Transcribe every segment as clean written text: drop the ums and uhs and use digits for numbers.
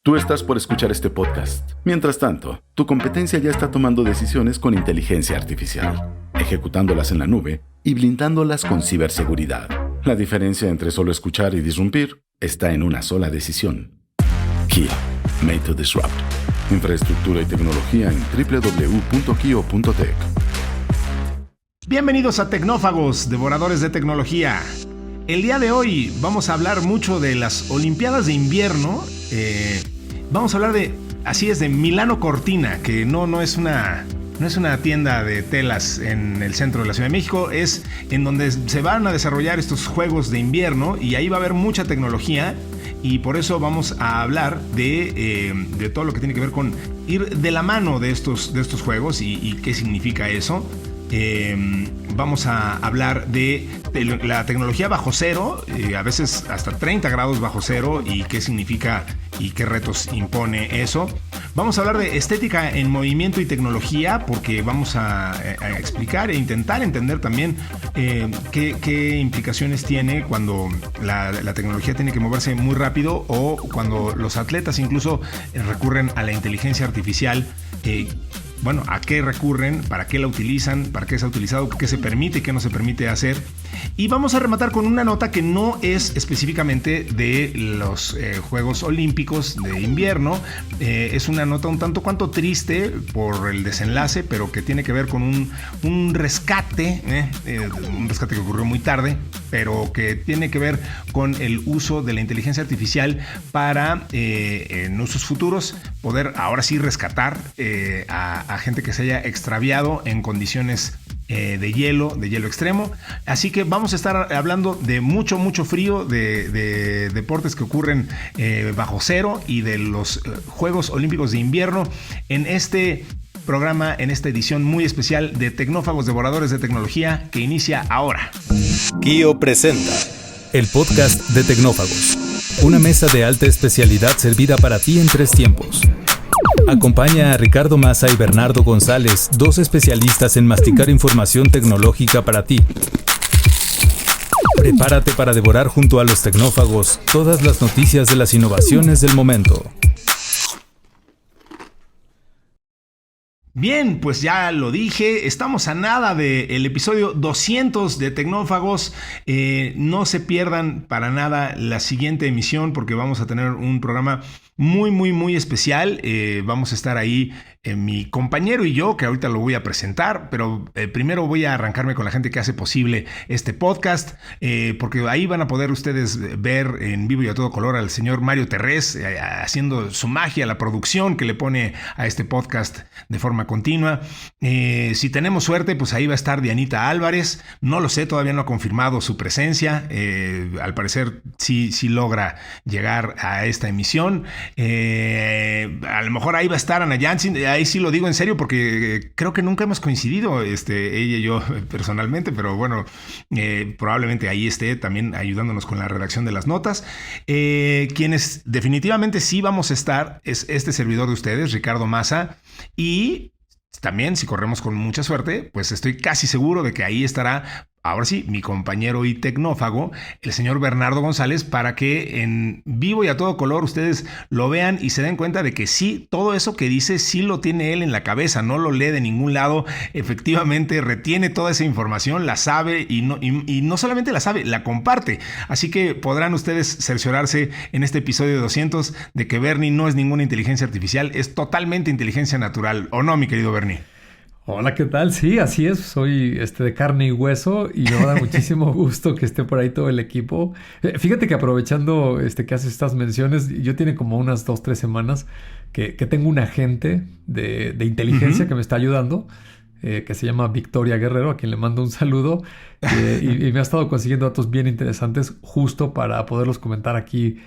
Tú estás por escuchar este podcast. Mientras tanto, tu competencia ya está tomando decisiones con inteligencia artificial, ejecutándolas en la nube y blindándolas con ciberseguridad. La diferencia entre solo escuchar y disrumpir está en una sola decisión. Kia, made to disrupt. Infraestructura y tecnología en www.kio.tech. Bienvenidos a Tecnófagos, devoradores de tecnología. El día de hoy vamos a hablar mucho de las Olimpiadas de invierno. Vamos a hablar de Milano Cortina, que no es una tienda de telas en el centro de la Ciudad de México, es en donde se van a desarrollar estos juegos de invierno y ahí va a haber mucha tecnología y por eso vamos a hablar de todo lo que tiene que ver con ir de la mano de estos juegos y qué significa eso. Vamos a hablar de la tecnología bajo cero, a veces hasta 30 grados bajo cero y qué significa y qué retos impone eso. Vamos a hablar de estética en movimiento y tecnología porque vamos a explicar e intentar entender también qué implicaciones tiene cuando la tecnología tiene que moverse muy rápido o cuando los atletas incluso recurren a la inteligencia artificial. ¿A qué recurren? ¿Para qué la utilizan? ¿Para qué se ha utilizado? ¿Qué se permite y qué no se permite hacer? Y vamos a rematar con una nota que no es específicamente de los Juegos Olímpicos de invierno. Es una nota un tanto cuanto triste por el desenlace, pero que tiene que ver con un rescate que ocurrió muy tarde, pero que tiene que ver con el uso de la inteligencia artificial para, en usos futuros, poder ahora sí rescatar a gente que se haya extraviado en condiciones de hielo extremo. Así que vamos a estar hablando de mucho frío, de deportes que ocurren bajo cero y de los Juegos Olímpicos de invierno en este programa, en esta edición muy especial de Tecnófagos Devoradores de Tecnología que inicia ahora. Kio presenta el podcast de Tecnófagos, una mesa de alta especialidad servida para ti en 3 tiempos. Acompaña a Ricardo Massa y Bernardo González, 2 especialistas en masticar información tecnológica para ti. Prepárate para devorar junto a los tecnófagos todas las noticias de las innovaciones del momento. Bien, pues ya lo dije, estamos a nada del episodio 200 de Tecnófagos. No se pierdan para nada la siguiente emisión porque vamos a tener un programa muy especial. Vamos a estar ahí mi compañero y yo, que ahorita lo voy a presentar, pero primero voy a arrancarme con la gente que hace posible este podcast, porque ahí van a poder ustedes ver en vivo y a todo color al señor Mario Terrés haciendo su magia, la producción que le pone a este podcast de forma continua. Si tenemos suerte, pues ahí va a estar Dianita Álvarez. No lo sé, todavía no ha confirmado su presencia. Al parecer sí logra llegar a esta emisión. A lo mejor ahí va a estar Ana Jansin. Ahí sí lo digo en serio porque creo que nunca hemos coincidido ella y yo personalmente, pero bueno, probablemente ahí esté también ayudándonos con la redacción de las notas. Quienes definitivamente sí vamos a estar es este servidor de ustedes, Ricardo Massa, y también, si corremos con mucha suerte, pues estoy casi seguro de que ahí estará, ahora sí, mi compañero y tecnófago, el señor Bernardo González, para que en vivo y a todo color ustedes lo vean y se den cuenta de que sí, todo eso que dice sí lo tiene él en la cabeza, no lo lee de ningún lado, efectivamente retiene toda esa información, la sabe y no solamente la sabe, la comparte. Así que podrán ustedes cerciorarse en este episodio 200 de que Bernie no es ninguna inteligencia artificial, es totalmente inteligencia natural, ¿o no, mi querido Bernie? Hola, ¿qué tal? Sí, así es. Soy de carne y hueso y me da muchísimo gusto que esté por ahí todo el equipo. Fíjate que aprovechando que haces estas menciones, yo tiene como unas 2-3 semanas que tengo un agente de inteligencia que me está ayudando, que se llama Victoria Guerrero, a quien le mando un saludo. Y me ha estado consiguiendo datos bien interesantes justo para poderlos comentar aquí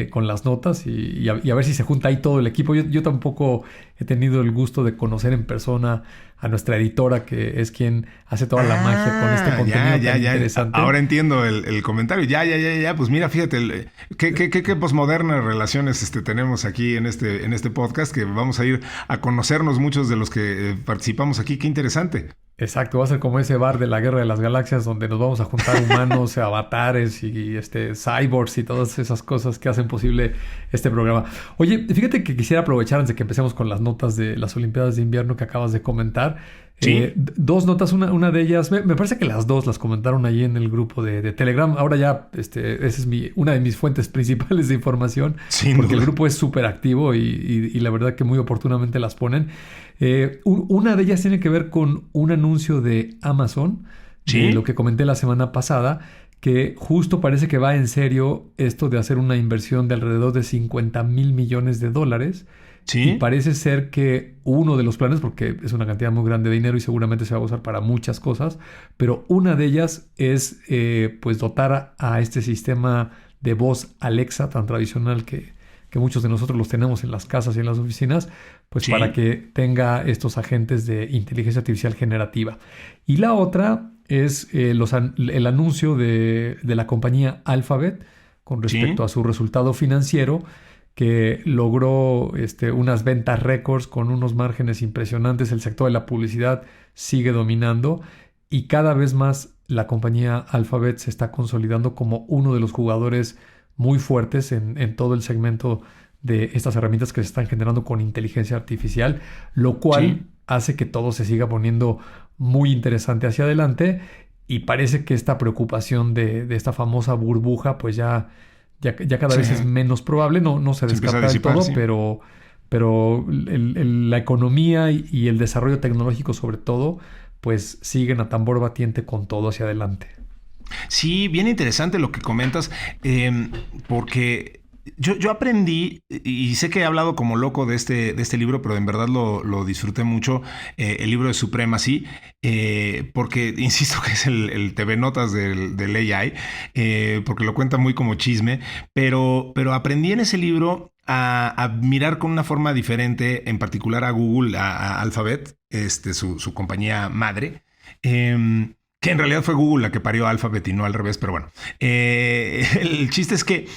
con las notas y a ver si se junta ahí todo el equipo. Yo tampoco he tenido el gusto de conocer en persona a nuestra editora, que es quien hace toda la magia con este contenido tan interesante. Ahora entiendo el comentario. Ya. Pues mira, fíjate, qué posmodernas relaciones tenemos aquí en este podcast, que vamos a ir a conocernos muchos de los que participamos aquí. Qué interesante. Exacto, va a ser como ese bar de la Guerra de las Galaxias donde nos vamos a juntar humanos, avatares y cyborgs y todas esas cosas que hacen posible este programa. Oye, fíjate que quisiera aprovechar antes de que empecemos con las notas de las Olimpiadas de Invierno que acabas de comentar. Sí. Dos notas, una de ellas, me parece que las dos las comentaron ahí en el grupo de Telegram. Ahora ya, esa es una de mis fuentes principales de información, Sin porque duda. el grupo es súper activo y la verdad que muy oportunamente las ponen. Una de ellas tiene que ver con un anuncio de Amazon, Sí. de lo que comenté la semana pasada, que justo parece que va en serio esto de hacer una inversión de alrededor de $50 mil millones. Y Sí. parece ser que uno de los planes, porque es una cantidad muy grande de dinero y seguramente se va a usar para muchas cosas, pero una de ellas es pues dotar a este sistema de voz Alexa tan tradicional que muchos de nosotros los tenemos en las casas y en las oficinas, pues Sí. para que tenga estos agentes de inteligencia artificial generativa. Y la otra es el anuncio de la compañía Alphabet con respecto Sí. a su resultado financiero, que logró unas ventas récords con unos márgenes impresionantes. El sector de la publicidad sigue dominando y cada vez más la compañía Alphabet se está consolidando como uno de los jugadores muy fuertes en todo el segmento de estas herramientas que se están generando con inteligencia artificial, lo cual Sí. hace que todo se siga poniendo muy interesante hacia adelante y parece que esta preocupación de esta famosa burbuja pues ya cada Sí. vez es menos probable, no se Se empieza a descarta del disipar, todo, sí. pero la economía y el desarrollo tecnológico sobre todo, pues siguen a tambor batiente con todo hacia adelante. Sí, bien interesante lo que comentas, porque yo aprendí, y sé que he hablado como loco de este libro, pero en verdad lo disfruté mucho, el libro de Supremacy, porque insisto que es el TV Notas del AI, porque lo cuenta muy como chisme, pero aprendí en ese libro a mirar con una forma diferente, en particular a Google, a Alphabet, su compañía madre. Que en realidad fue Google la que parió a Alphabet y no al revés, pero bueno. El chiste es que,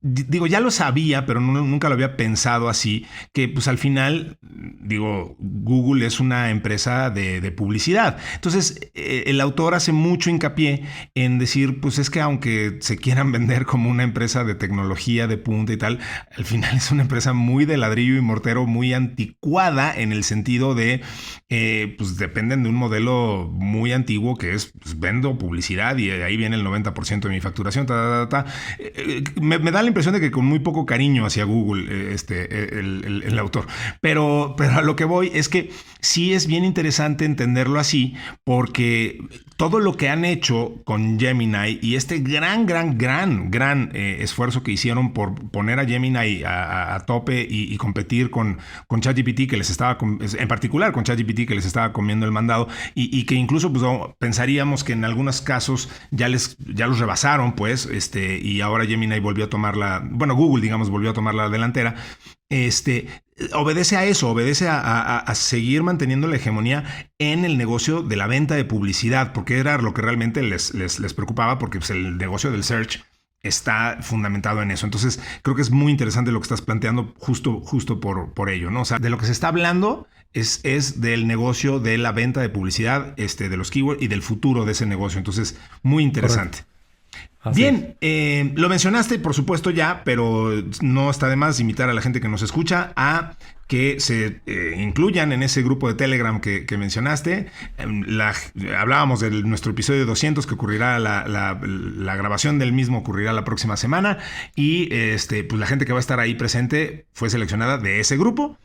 digo, ya lo sabía, pero nunca lo había pensado así, que pues al final, digo, Google es una empresa de publicidad. Entonces, el autor hace mucho hincapié en decir, pues es que aunque se quieran vender como una empresa de tecnología de punta y tal, al final es una empresa muy de ladrillo y mortero, muy anticuada en el sentido de, pues dependen de un modelo muy antiguo que es, pues, vendo publicidad y ahí viene el 90% de mi facturación. Me da la impresión de que con muy poco cariño hacia Google el autor. Pero a lo que voy es que sí es bien interesante entenderlo así, porque todo lo que han hecho con Gemini y este gran esfuerzo que hicieron por poner a Gemini a tope y competir con ChatGPT, que les estaba, en particular con ChatGPT, que les estaba comiendo el mandado, y que incluso pues, pensaríamos que en algunos casos ya los rebasaron, pues, y ahora Gemini volvió a tomar Google, digamos, volvió a tomar la delantera. Obedece a eso, obedece a seguir manteniendo la hegemonía en el negocio de la venta de publicidad, porque era lo que realmente les preocupaba, porque pues, el negocio del search está fundamentado en eso. Entonces, creo que es muy interesante lo que estás planteando justo por ello, ¿no? O sea, de lo que se está hablando es del negocio de la venta de publicidad, de los keywords y del futuro de ese negocio. Entonces, muy interesante. Correcto. Así Bien, lo mencionaste, por supuesto ya, pero no está de más invitar a la gente que nos escucha a que se incluyan en ese grupo de Telegram que mencionaste. Hablábamos de nuestro episodio 200 que ocurrirá, la grabación del mismo ocurrirá la próxima semana y pues la gente que va a estar ahí presente fue seleccionada de ese grupo.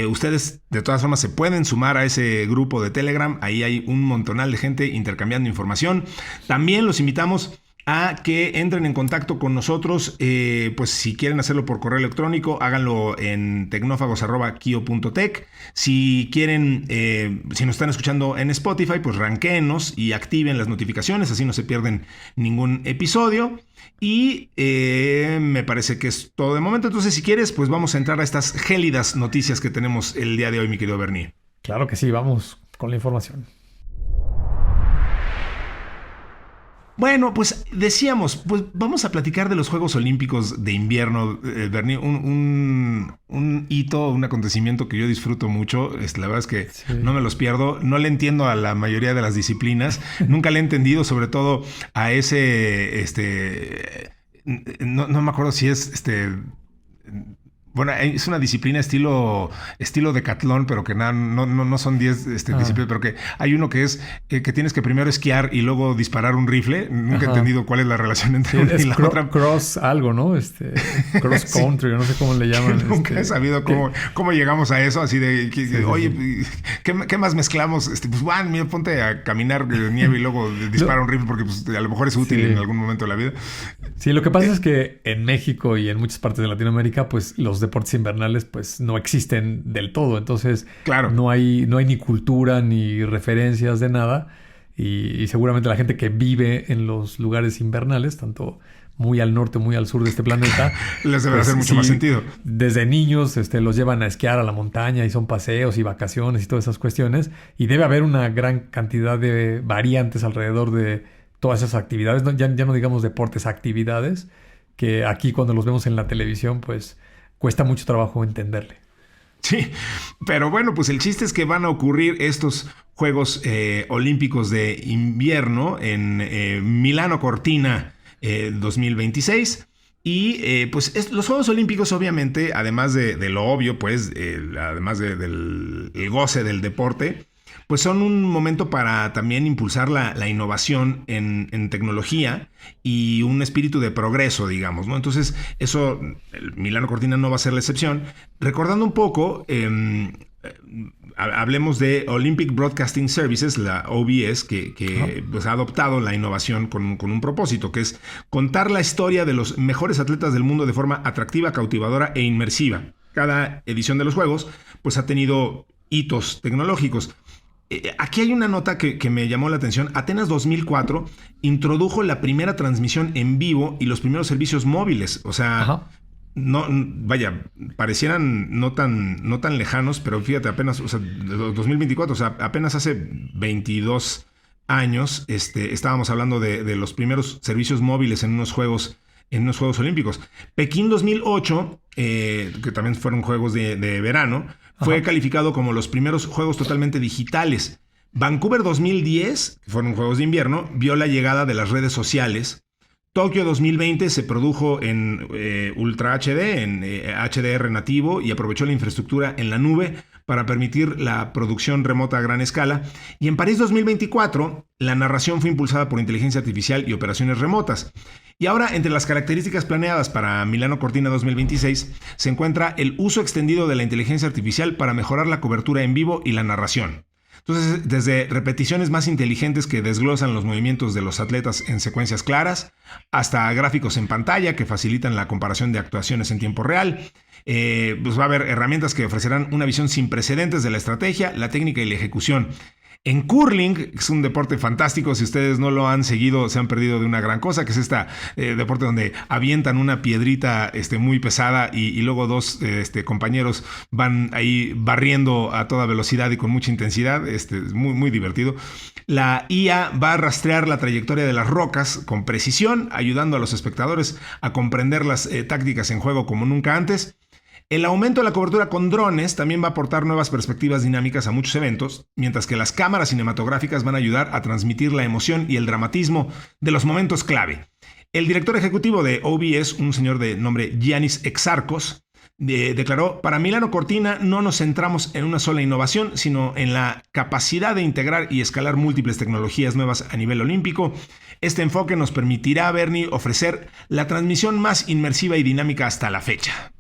Ustedes de todas formas se pueden sumar a ese grupo de Telegram, ahí hay un montonal de gente intercambiando información. También los invitamos a que entren en contacto con nosotros, pues si quieren hacerlo por correo electrónico, háganlo en tecnófagos@kio.tech. Si quieren, si nos están escuchando en Spotify, pues ranquéennos y activen las notificaciones, así no se pierden ningún episodio. Y me parece que es todo de momento. Entonces, si quieres, pues vamos a entrar a estas gélidas noticias que tenemos el día de hoy, mi querido Bernie. Claro que sí, vamos con la información. Bueno, pues decíamos, pues vamos a platicar de los Juegos Olímpicos de Invierno, Bernie, un hito, un acontecimiento que yo disfruto mucho. La verdad es que no me los pierdo. No le entiendo a la mayoría de las disciplinas. Nunca le he entendido, sobre todo a ese, no me acuerdo si es bueno, es una disciplina estilo decatlón, pero que no son 10 disciplinas, pero que hay uno que es que tienes que primero esquiar y luego disparar un rifle. Nunca he entendido cuál es la relación entre una y la otra. Cross algo, ¿no? Cross country, no sé cómo le llaman. Nunca he sabido cómo llegamos a eso, así de, oye, ¿qué más mezclamos? Pues bueno, mira, ponte a caminar de nieve y luego dispara un rifle porque pues, a lo mejor es útil en algún momento de la vida. Sí, lo que pasa es que en México y en muchas partes de Latinoamérica, pues los deportes invernales pues no existen del todo. Entonces, claro, no hay ni cultura ni referencias de nada. Y seguramente la gente que vive en los lugares invernales, tanto muy al norte, muy al sur de este planeta, les debe hacer mucho más sentido. Desde niños los llevan a esquiar a la montaña y son paseos y vacaciones y todas esas cuestiones. Y debe haber una gran cantidad de variantes alrededor de todas esas actividades. Ya no digamos deportes, actividades, que aquí cuando los vemos en la televisión, pues cuesta mucho trabajo entenderle. Sí, pero bueno, pues el chiste es que van a ocurrir estos Juegos Olímpicos de Invierno en Milano Cortina 2026. Y pues los Juegos Olímpicos, obviamente, además de lo obvio, pues, además del goce del deporte, pues son un momento para también impulsar la innovación en tecnología y un espíritu de progreso, digamos, ¿no? Entonces, eso, el Milano Cortina no va a ser la excepción. Recordando un poco, hablemos de Olympic Broadcasting Services, la OBS, que pues, ha adoptado la innovación con un propósito, que es contar la historia de los mejores atletas del mundo de forma atractiva, cautivadora e inmersiva. Cada edición de los Juegos, pues, ha tenido hitos tecnológicos. Aquí hay una nota que me llamó la atención. Atenas 2004 introdujo la primera transmisión en vivo y los primeros servicios móviles. O sea, no, vaya, parecieran no tan lejanos, pero fíjate, apenas, o sea, 2024, o sea, apenas hace 22 años estábamos hablando de los primeros servicios móviles en unos Juegos Olímpicos. Pekín 2008, que también fueron Juegos de verano, fue calificado como los primeros Juegos totalmente digitales. Vancouver 2010, que fueron Juegos de invierno, vio la llegada de las redes sociales. Tokio 2020 se produjo en Ultra HD, en HDR nativo, y aprovechó la infraestructura en la nube para permitir la producción remota a gran escala. Y en París 2024, la narración fue impulsada por inteligencia artificial y operaciones remotas. Y ahora, entre las características planeadas para Milano Cortina 2026, se encuentra el uso extendido de la inteligencia artificial para mejorar la cobertura en vivo y la narración. Entonces, desde repeticiones más inteligentes que desglosan los movimientos de los atletas en secuencias claras, hasta gráficos en pantalla que facilitan la comparación de actuaciones en tiempo real, pues va a haber herramientas que ofrecerán una visión sin precedentes de la estrategia, la técnica y la ejecución. En curling, es un deporte fantástico, si ustedes no lo han seguido, se han perdido de una gran cosa, que es deporte donde avientan una piedrita muy pesada y luego dos compañeros van ahí barriendo a toda velocidad y con mucha intensidad. Es muy, muy divertido. La IA va a rastrear la trayectoria de las rocas con precisión, ayudando a los espectadores a comprender las tácticas en juego como nunca antes. El aumento de la cobertura con drones también va a aportar nuevas perspectivas dinámicas a muchos eventos, mientras que las cámaras cinematográficas van a ayudar a transmitir la emoción y el dramatismo de los momentos clave. El director ejecutivo de OBS, un señor de nombre Giannis Exarchos, declaró: para Milano Cortina no nos centramos en una sola innovación, sino en la capacidad de integrar y escalar múltiples tecnologías nuevas a nivel olímpico. Este enfoque nos permitirá, Bernie, ofrecer la transmisión más inmersiva y dinámica hasta la fecha.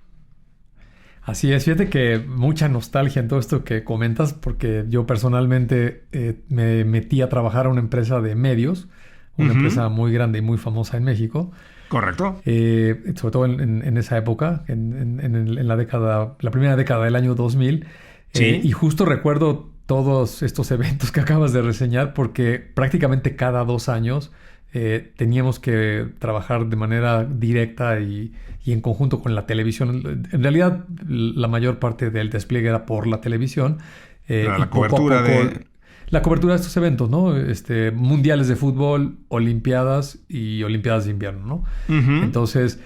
Así es, fíjate que mucha nostalgia en todo esto que comentas, porque yo personalmente me metí a trabajar a una empresa de medios, una empresa muy grande y muy famosa en México. Correcto. Sobre todo en esa época, en la primera década del año 2000. Sí. Y justo recuerdo todos estos eventos que acabas de reseñar, porque prácticamente cada 2 años teníamos que trabajar de manera directa y en conjunto con la televisión. En realidad, la mayor parte del despliegue era por la televisión. La cobertura la cobertura de estos eventos, ¿no? Mundiales de fútbol, olimpiadas y olimpiadas de invierno, ¿no? Uh-huh. Entonces,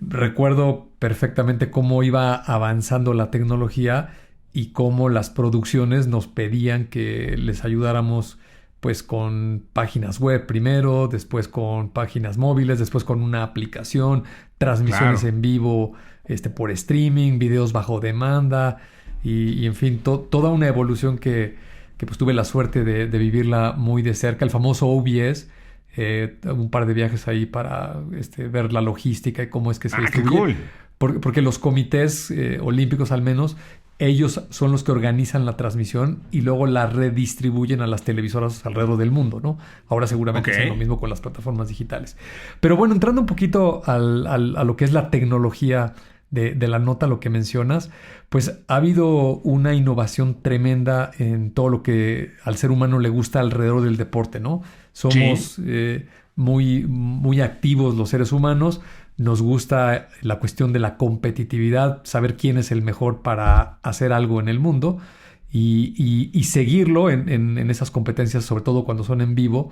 recuerdo perfectamente cómo iba avanzando la tecnología y cómo las producciones nos pedían que les ayudáramos pues con páginas web primero, después con páginas móviles, después con una aplicación, transmisiones Claro. en vivo por streaming, videos bajo demanda y en fin, toda una evolución que pues tuve la suerte de vivirla muy de cerca. El famoso OBS, un par de viajes ahí para ver la logística y cómo es que se Qué distribuye. cool. Porque los comités olímpicos al menos, ellos son los que organizan la transmisión y luego la redistribuyen a las televisoras alrededor del mundo, ¿no? Ahora seguramente Ok. hacen lo mismo con las plataformas digitales. Pero bueno, entrando un poquito a lo que es la tecnología de la nota, lo que mencionas, pues ha habido una innovación tremenda en todo lo que al ser humano le gusta alrededor del deporte, ¿no? Somos muy, muy activos los seres humanos. Nos gusta la cuestión de la competitividad, saber quién es el mejor para hacer algo en el mundo y seguirlo en esas competencias, sobre todo cuando son en vivo.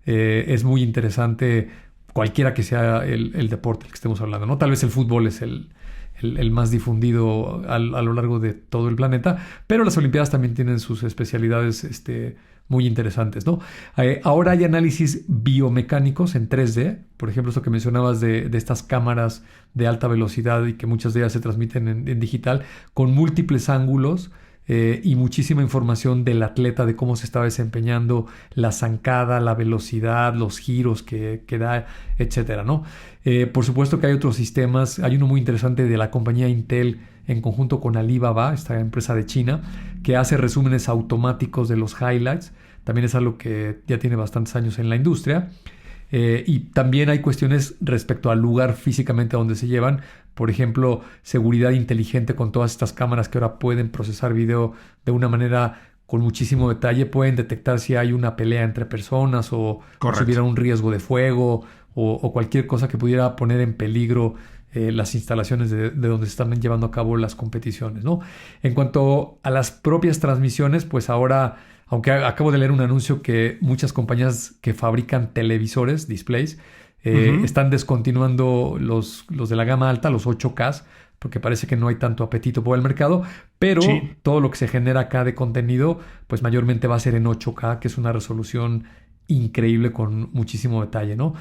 Es muy interesante cualquiera que sea el deporte del que estemos hablando, ¿no? Tal vez el fútbol es el más difundido a lo largo de todo el planeta, pero las Olimpiadas también tienen sus especialidades muy interesantes, ¿no? Ahora hay análisis biomecánicos en 3D, por ejemplo, eso que mencionabas de estas cámaras de alta velocidad y que muchas de ellas se transmiten en digital, con múltiples ángulos y muchísima información del atleta, de cómo se estaba desempeñando, la zancada, la velocidad, los giros que da, etcétera, ¿no? Por supuesto que hay otros sistemas. Hay uno muy interesante de la compañía Intel en conjunto con Alibaba, esta empresa de China, que hace resúmenes automáticos de los highlights. También es algo que ya tiene bastantes años en la industria. Y también hay cuestiones respecto al lugar físicamente a donde se llevan. Por ejemplo, seguridad inteligente con todas estas cámaras que ahora pueden procesar video de una manera con muchísimo detalle. Pueden detectar si hay una pelea entre personas o si hubiera un riesgo de fuego o cualquier cosa que pudiera poner en peligro las instalaciones de donde se están llevando a cabo las competiciones, ¿no? En cuanto a las propias transmisiones, pues ahora, aunque acabo de leer un anuncio que muchas compañías que fabrican televisores, displays, están descontinuando los de la gama alta, los 8K, porque parece que no hay tanto apetito por el mercado, pero todo lo que se genera acá de contenido, pues mayormente va a ser en 8K, que es una resolución increíble con muchísimo detalle, ¿no?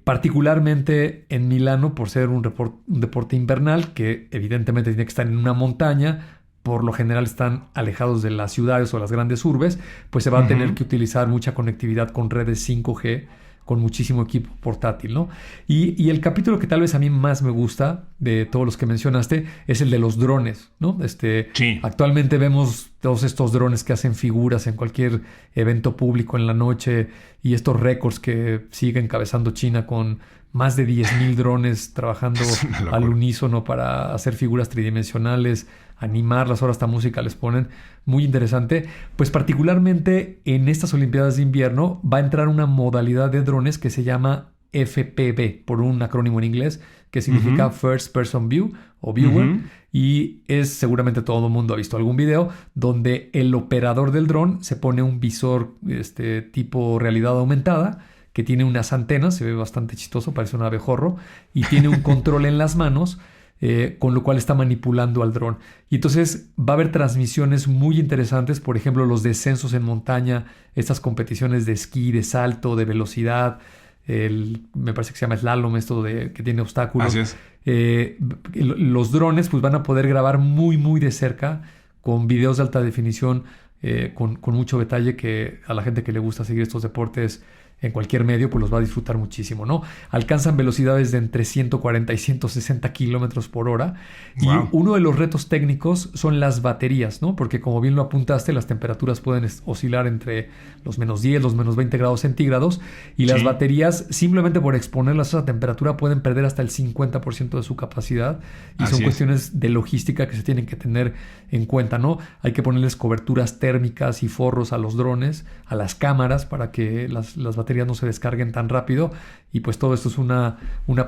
Particularmente en Milano, por ser un deporte invernal, que evidentemente tiene que estar en una montaña, por lo general están alejados de las ciudades o las grandes urbes, pues se va a tener que utilizar mucha conectividad con redes 5G, con muchísimo equipo portátil, ¿no? Y el capítulo que tal vez a mí más me gusta de todos los que mencionaste es el de los drones, ¿no? Actualmente vemos todos estos drones que hacen figuras en cualquier evento público en la noche y estos récords que sigue encabezando China con más de 10,000 drones trabajando al unísono para hacer figuras tridimensionales, animarlas, ahora hasta música les ponen. Muy interesante. Pues particularmente en estas Olimpiadas de invierno va a entrar una modalidad de drones que se llama FPV, por un acrónimo en inglés, que significa First Person View o Viewer. Y seguramente todo el mundo ha visto algún video donde el operador del dron se pone un visor tipo realidad aumentada, que tiene unas antenas, se ve bastante chistoso, parece un abejorro, y tiene un control en las manos, con lo cual está manipulando al dron. Y entonces va a haber transmisiones muy interesantes, por ejemplo, los descensos en montaña, estas competiciones de esquí, de salto, de velocidad, me parece que se llama slalom, que tiene obstáculos. Así es. Los drones pues van a poder grabar muy, muy de cerca, con videos de alta definición, con mucho detalle, que a la gente que le gusta seguir estos deportes en cualquier medio, pues los va a disfrutar muchísimo, ¿no? Alcanzan velocidades de entre 140 y 160 kilómetros por hora. Wow. Y uno de los retos técnicos son las baterías, ¿no? Porque como bien lo apuntaste, las temperaturas pueden oscilar entre los -10, los -20 grados centígrados. Y las baterías, simplemente por exponerlas a esa temperatura, pueden perder hasta el 50% de su capacidad. Y son cuestiones de logística que se tienen que tener en cuenta, ¿no? Hay que ponerles coberturas térmicas y forros a los drones, a las cámaras, para que las baterías no se descarguen tan rápido, y pues todo esto es una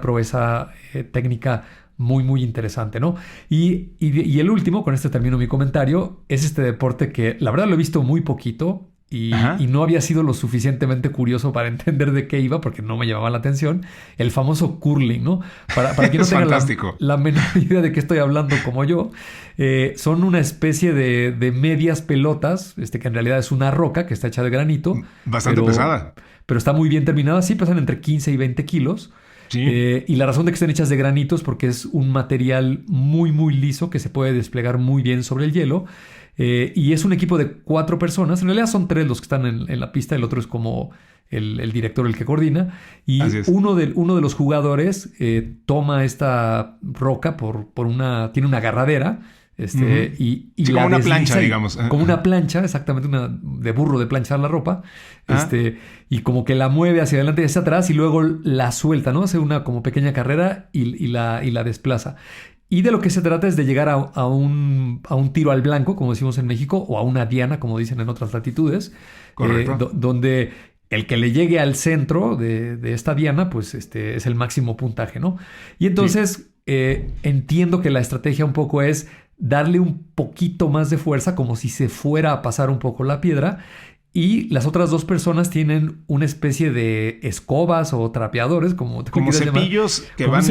proeza técnica muy, muy interesante, ¿no? Y el último, con este termino mi comentario, es este deporte que la verdad lo he visto muy poquito y no había sido lo suficientemente curioso para entender de qué iba porque no me llamaba la atención. El famoso curling, ¿no? Para quien no tenga la menor idea de qué estoy hablando como yo, son una especie de medias pelotas, que en realidad es una roca que está hecha de granito. Bastante pesada. Pero está muy bien terminada. Sí, pesan entre 15 y 20 kilos. Sí. Y la razón de que estén hechas de granito es porque es un material muy, muy liso que se puede desplegar muy bien sobre el hielo. Y es un equipo de 4 personas. En realidad son 3 los que están en la pista. El otro es como el director, el que coordina. Y uno de los jugadores toma esta roca tiene una agarradera. Y como la una plancha, digamos. Como una plancha, exactamente, de burro de planchar la ropa. Y como que la mueve hacia adelante y hacia atrás y luego la suelta, ¿no? Hace una como pequeña carrera y la desplaza. Y de lo que se trata es de llegar a un tiro al blanco, como decimos en México, o a una diana, como dicen en otras latitudes. Correcto. Donde el que le llegue al centro de esta diana, pues es el máximo puntaje, ¿no? Y entonces entiendo que la estrategia un poco es darle un poquito más de fuerza, como si se fuera a pasar un poco la piedra. Y las otras 2 personas tienen una especie de escobas o trapeadores, como cepillos llamar. Que van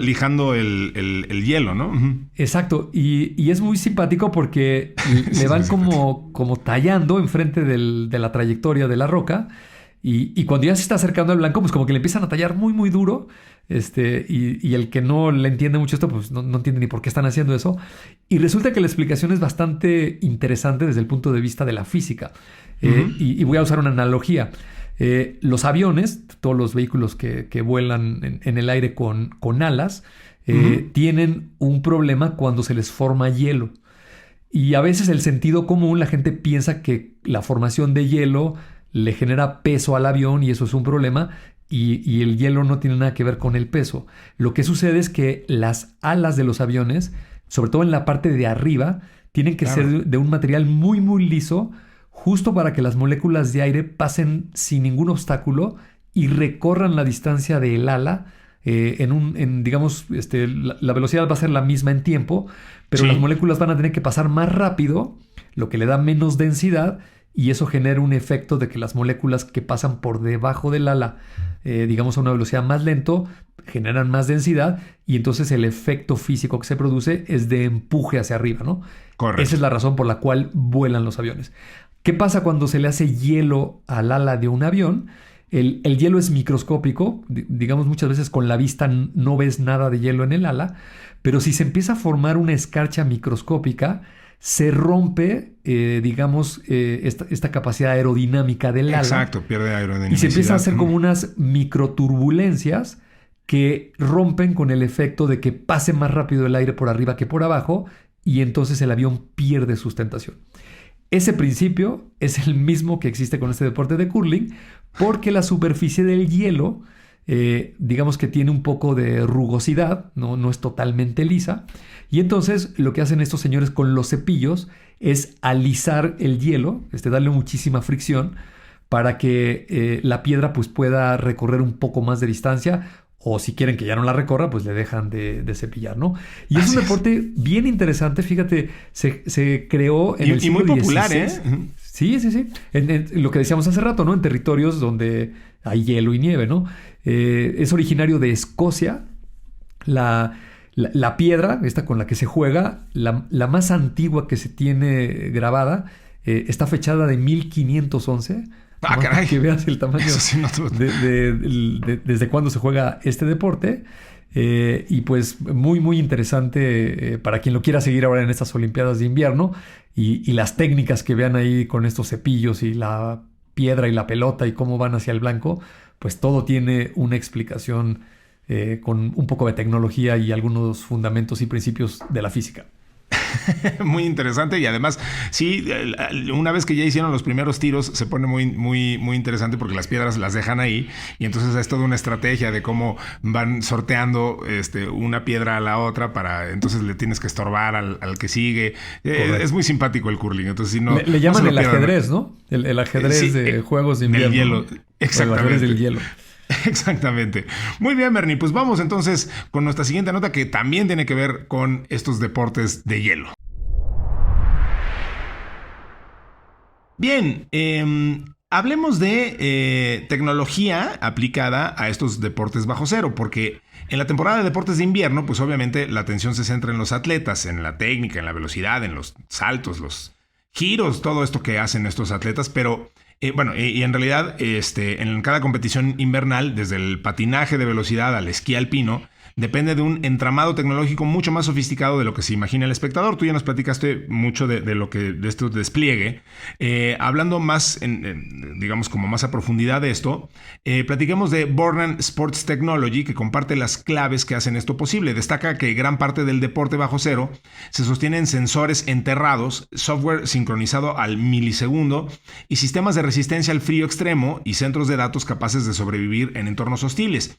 lijando el hielo, ¿no? Exacto. Y es muy simpático porque le van como tallando enfrente de la trayectoria de la roca. Y cuando ya se está acercando al blanco, pues como que le empiezan a tallar muy, muy duro. Y el que no le entiende mucho esto, pues no entiende ni por qué están haciendo eso. Y resulta que la explicación es bastante interesante desde el punto de vista de la física. Y voy a usar una analogía. Los aviones, todos los vehículos que vuelan en el aire con alas, tienen un problema cuando se les forma hielo. Y a veces el sentido común, la gente piensa que la formación de hielo le genera peso al avión y eso es un problema. Y el hielo no tiene nada que ver con el peso. Lo que sucede es que las alas de los aviones, sobre todo en la parte de arriba, tienen que ser de un material muy, muy liso, justo para que las moléculas de aire pasen sin ningún obstáculo y recorran la distancia del ala. Digamos, la velocidad va a ser la misma en tiempo, pero las moléculas van a tener que pasar más rápido, lo que le da menos densidad. Y eso genera un efecto de que las moléculas que pasan por debajo del ala, digamos a una velocidad más lento, generan más densidad y entonces el efecto físico que se produce es de empuje hacia arriba, ¿no? Correcto. Esa es la razón por la cual vuelan los aviones. ¿Qué pasa cuando se le hace hielo al ala de un avión? El hielo es microscópico, digamos muchas veces con la vista no ves nada de hielo en el ala, pero si se empieza a formar una escarcha microscópica, se rompe, esta capacidad aerodinámica del ala. Exacto, pierde aerodinámica. Y se empiezan a hacer como unas microturbulencias que rompen con el efecto de que pase más rápido el aire por arriba que por abajo y entonces el avión pierde sustentación. Ese principio es el mismo que existe con este deporte de curling porque la superficie del hielo, digamos que tiene un poco de rugosidad, no es totalmente lisa. Y entonces lo que hacen estos señores con los cepillos es alisar el hielo, darle muchísima fricción para que la piedra pues, pueda recorrer un poco más de distancia. O si quieren que ya no la recorra, pues le dejan de cepillar, ¿no? Y es un deporte bien interesante. Fíjate, se creó en el siglo y muy popular, XVI. Sí. En lo que decíamos hace rato, ¿no? En territorios donde hay hielo y nieve, ¿no? Es originario de Escocia. La piedra, esta con la que se juega, la más antigua que se tiene grabada, está fechada de 1511. Caray. Que veas el tamaño sí, desde cuándo se juega este deporte. Y pues muy, muy interesante para quien lo quiera seguir ahora en estas Olimpiadas de invierno. Y las técnicas que vean ahí con estos cepillos y la piedra y la pelota y cómo van hacia el blanco, pues todo tiene una explicación con un poco de tecnología y algunos fundamentos y principios de la física. Muy interesante y además, sí, una vez que ya hicieron los primeros tiros se pone muy, muy, muy interesante porque las piedras las dejan ahí y entonces es toda una estrategia de cómo van sorteando una piedra a la otra para entonces le tienes que estorbar al que sigue. Es muy simpático el curling. Entonces, si no, le llaman el ajedrez, ¿no? El ajedrez de juegos de invierno. Del hielo. Exactamente. El ajedrez del hielo. Exactamente. Muy bien, Bernie. Pues vamos entonces con nuestra siguiente nota que también tiene que ver con estos deportes de hielo. Bien, hablemos de tecnología aplicada a estos deportes bajo cero, porque en la temporada de deportes de invierno, pues obviamente la atención se centra en los atletas, en la técnica, en la velocidad, en los saltos, los giros, todo esto que hacen estos atletas, pero y en realidad en cada competición invernal, desde el patinaje de velocidad al esquí alpino, depende de un entramado tecnológico mucho más sofisticado de lo que se imagina el espectador. Tú ya nos platicaste mucho de este despliegue. Hablando más, digamos, como más a profundidad de esto, platiquemos de Borland Sports Technology, que comparte las claves que hacen esto posible. Destaca que gran parte del deporte bajo cero se sostiene en sensores enterrados, software sincronizado al milisegundo y sistemas de resistencia al frío extremo y centros de datos capaces de sobrevivir en entornos hostiles.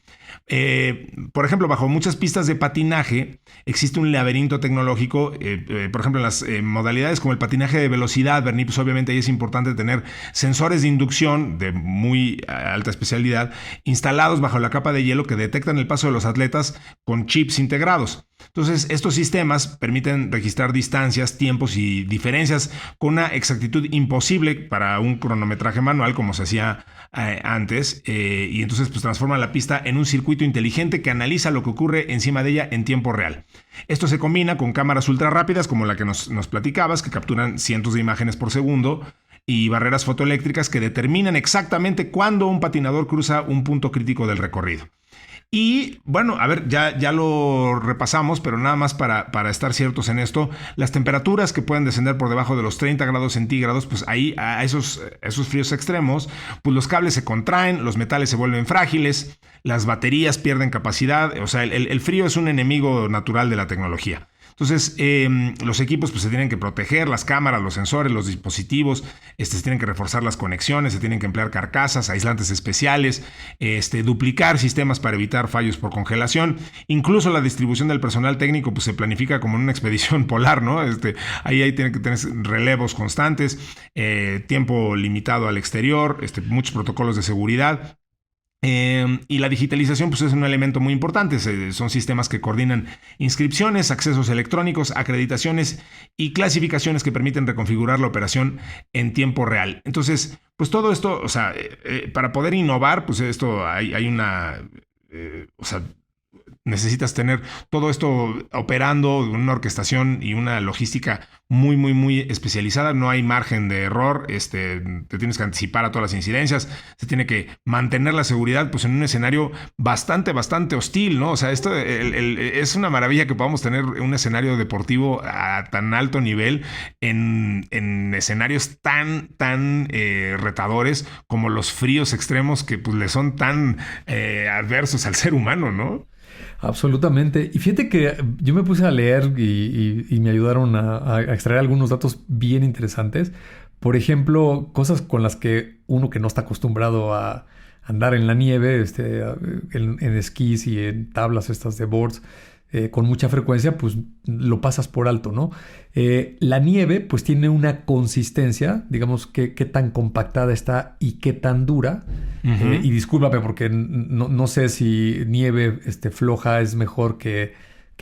Por ejemplo, bajo muchas pistas de patinaje existe un laberinto tecnológico, por ejemplo en las modalidades como el patinaje de velocidad, Bernie, pues obviamente ahí es importante tener sensores de inducción de muy alta especialidad instalados bajo la capa de hielo que detectan el paso de los atletas con chips integrados. Entonces, estos sistemas permiten registrar distancias, tiempos y diferencias con una exactitud imposible para un cronometraje manual como se hacía antes, y entonces pues transforma la pista en un circuito inteligente que analiza lo que ocurre encima de ella en tiempo real. Esto se combina con cámaras ultra rápidas como la que nos platicabas, que capturan cientos de imágenes por segundo, y barreras fotoeléctricas que determinan exactamente cuándo un patinador cruza un punto crítico del recorrido. Y bueno, a ver, ya lo repasamos, pero nada más para estar ciertos en esto, las temperaturas que pueden descender por debajo de los 30 grados centígrados, pues ahí a esos fríos extremos, pues los cables se contraen, los metales se vuelven frágiles, las baterías pierden capacidad, o sea, el frío es un enemigo natural de la tecnología. Entonces, los equipos pues se tienen que proteger, las cámaras, los sensores, los dispositivos, se tienen que reforzar las conexiones, se tienen que emplear carcasas, aislantes especiales, duplicar sistemas para evitar fallos por congelación. Incluso la distribución del personal técnico pues se planifica como en una expedición polar, ¿no? Ahí tienen que tener relevos constantes, tiempo limitado al exterior, muchos protocolos de seguridad. Y la digitalización pues es un elemento muy importante. Son sistemas que coordinan inscripciones, accesos electrónicos, acreditaciones y clasificaciones que permiten reconfigurar la operación en tiempo real. Entonces, pues todo esto, o sea, para poder innovar, pues esto hay una, o sea, necesitas tener todo esto operando, una orquestación y una logística muy, muy, muy especializada. No hay margen de error. Te tienes que anticipar a todas las incidencias. Se tiene que mantener la seguridad pues en un escenario bastante, bastante hostil, ¿no? O sea, esto es una maravilla que podamos tener un escenario deportivo a tan alto nivel en escenarios tan retadores como los fríos extremos que pues le son tan adversos al ser humano, ¿no? Absolutamente. Y fíjate que yo me puse a leer y me ayudaron a extraer algunos datos bien interesantes. Por ejemplo, cosas con las que uno que no está acostumbrado a andar en la nieve, en esquís y en tablas estas de boards, con mucha frecuencia, pues lo pasas por alto, ¿no? La nieve pues tiene una consistencia, digamos, qué tan compactada está y qué tan dura. Uh-huh. Y discúlpame porque no sé si nieve floja es mejor que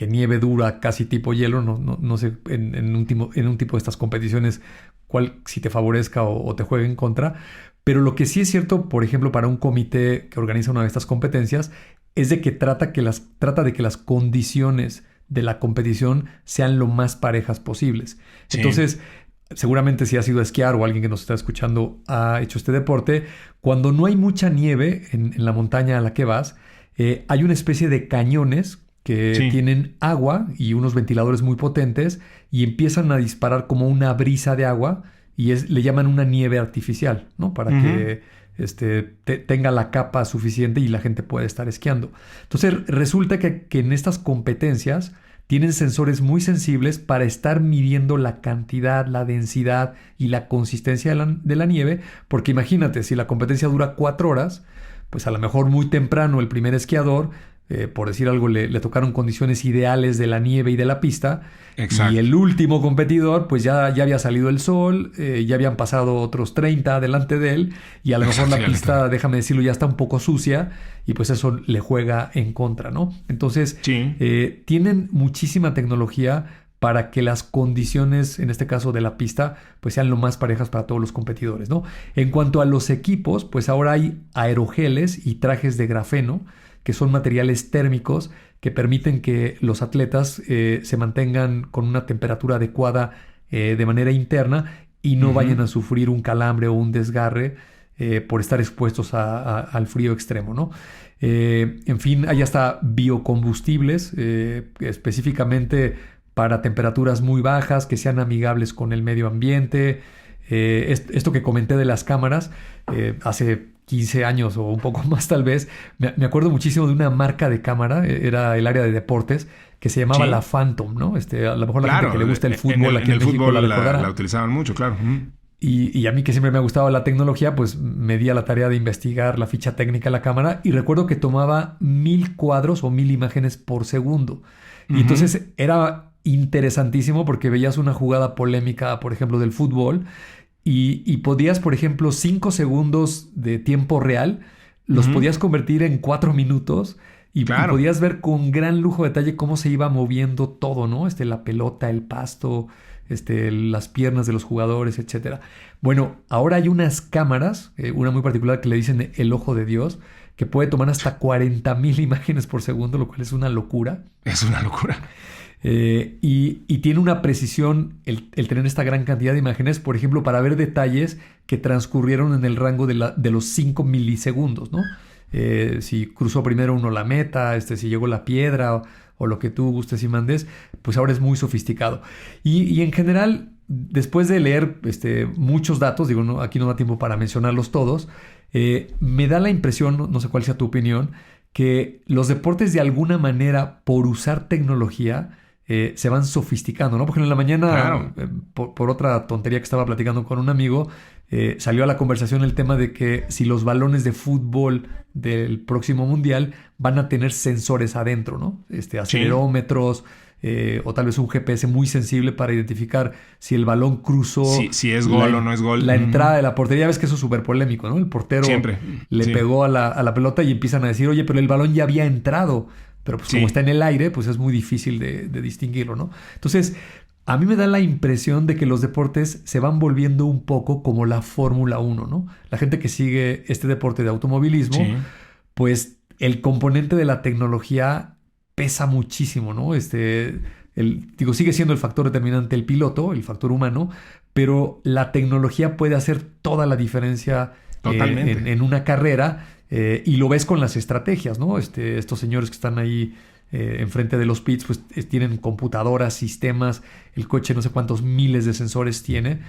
nieve dura, casi tipo hielo. No sé en un tipo de estas competiciones cuál si te favorezca o te juegue en contra. Pero lo que sí es cierto, por ejemplo, para un comité que organiza una de estas competencias, es de que trata de que las condiciones de la competición sean lo más parejas posibles. Sí. Entonces, seguramente si has ido a esquiar o alguien que nos está escuchando ha hecho este deporte, cuando no hay mucha nieve en la montaña a la que vas, hay una especie de cañones que sí. tienen agua y unos ventiladores muy potentes y empiezan a disparar como una brisa de agua y le llaman una nieve artificial, ¿no? Para uh-huh. que tenga la capa suficiente y la gente pueda estar esquiando. Entonces resulta que en estas competencias tienen sensores muy sensibles para estar midiendo la cantidad, la densidad y la consistencia de la nieve, porque imagínate, si la competencia dura 4 horas, pues a lo mejor muy temprano el primer esquiador por decir algo, le tocaron condiciones ideales de la nieve y de la pista. Exacto. Y el último competidor, pues ya había salido el sol, ya habían pasado otros 30 delante de él, y a lo mejor la pista, déjame decirlo, ya está un poco sucia, y pues eso le juega en contra, ¿no? Entonces, tienen muchísima tecnología para que las condiciones, en este caso de la pista, pues sean lo más parejas para todos los competidores, ¿no? En cuanto a los equipos, pues ahora hay aerogeles y trajes de grafeno, que son materiales térmicos que permiten que los atletas se mantengan con una temperatura adecuada de manera interna y no vayan a sufrir un calambre o un desgarre por estar expuestos al frío extremo, ¿no? En fin, hay hasta biocombustibles específicamente para temperaturas muy bajas, que sean amigables con el medio ambiente. Esto que comenté de las cámaras, hace 15 años o un poco más tal vez, me acuerdo muchísimo de una marca de cámara, era el área de deportes, que se llamaba la Phantom, ¿no? A lo mejor la gente que le gusta el fútbol aquí en México fútbol la recordará. la utilizaban mucho, claro. Y a mí, que siempre me ha gustado la tecnología, pues me di a la tarea de investigar la ficha técnica de la cámara, y recuerdo que tomaba 1000 cuadros o 1000 imágenes por segundo. Y entonces era interesantísimo porque veías una jugada polémica, por ejemplo, del fútbol, y podías, por ejemplo, 5 segundos de tiempo real, los podías convertir en 4 minutos y podías ver con gran lujo de detalle cómo se iba moviendo todo, ¿no? La pelota, el pasto, las piernas de los jugadores, etcétera. Bueno, ahora hay unas cámaras, una muy particular que le dicen el ojo de Dios, que puede tomar hasta 40,000 imágenes por segundo, lo cual es una locura. Es una locura. Y tiene una precisión el tener esta gran cantidad de imágenes, por ejemplo, para ver detalles que transcurrieron en el rango de los 5 milisegundos, ¿no? Si cruzó primero uno la meta, si llegó la piedra o lo que tú gustes y mandes, pues ahora es muy sofisticado. Y en general, después de leer muchos datos, digo, no, aquí no da tiempo para mencionarlos todos, me da la impresión, no sé cuál sea tu opinión, que los deportes de alguna manera, por usar tecnología, se van sofisticando, ¿no? Porque en la mañana, por otra tontería que estaba platicando con un amigo, salió a la conversación el tema de que si los balones de fútbol del próximo mundial van a tener sensores adentro, ¿no? Acelerómetros, o tal vez un GPS muy sensible para identificar si el balón cruzó. Si es gol o no es gol. La entrada de la portería. Ves que eso es súper polémico, ¿no? El portero le pegó a la pelota y empiezan a decir, oye, pero el balón ya había entrado. Pero pues como está en el aire, pues es muy difícil de distinguirlo, ¿no? Entonces, a mí me da la impresión de que los deportes se van volviendo un poco como la Fórmula 1, ¿no? La gente que sigue este deporte de automovilismo, pues el componente de la tecnología pesa muchísimo, ¿no? Sigue siendo el factor determinante el piloto, el factor humano, pero la tecnología puede hacer toda la diferencia en una carrera. Y lo ves con las estrategias, ¿no? Estos señores que están ahí enfrente de los pits, pues tienen computadoras, sistemas, el coche no sé cuántos miles de sensores tiene,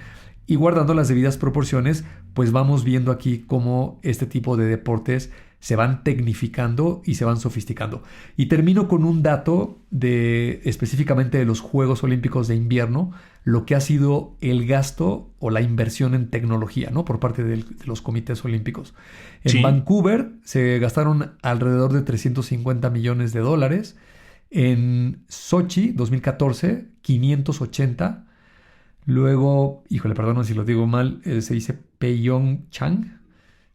y guardando las debidas proporciones, pues vamos viendo aquí cómo este tipo de deportes se van tecnificando y se van sofisticando. Y termino con un dato específicamente de los Juegos Olímpicos de Invierno, lo que ha sido el gasto o la inversión en tecnología, ¿no? Por parte de los comités olímpicos. En Vancouver se gastaron alrededor de $350 millones. En Sochi, 2014, 580. Luego, híjole, perdón si lo digo mal, se dice Pyeongchang.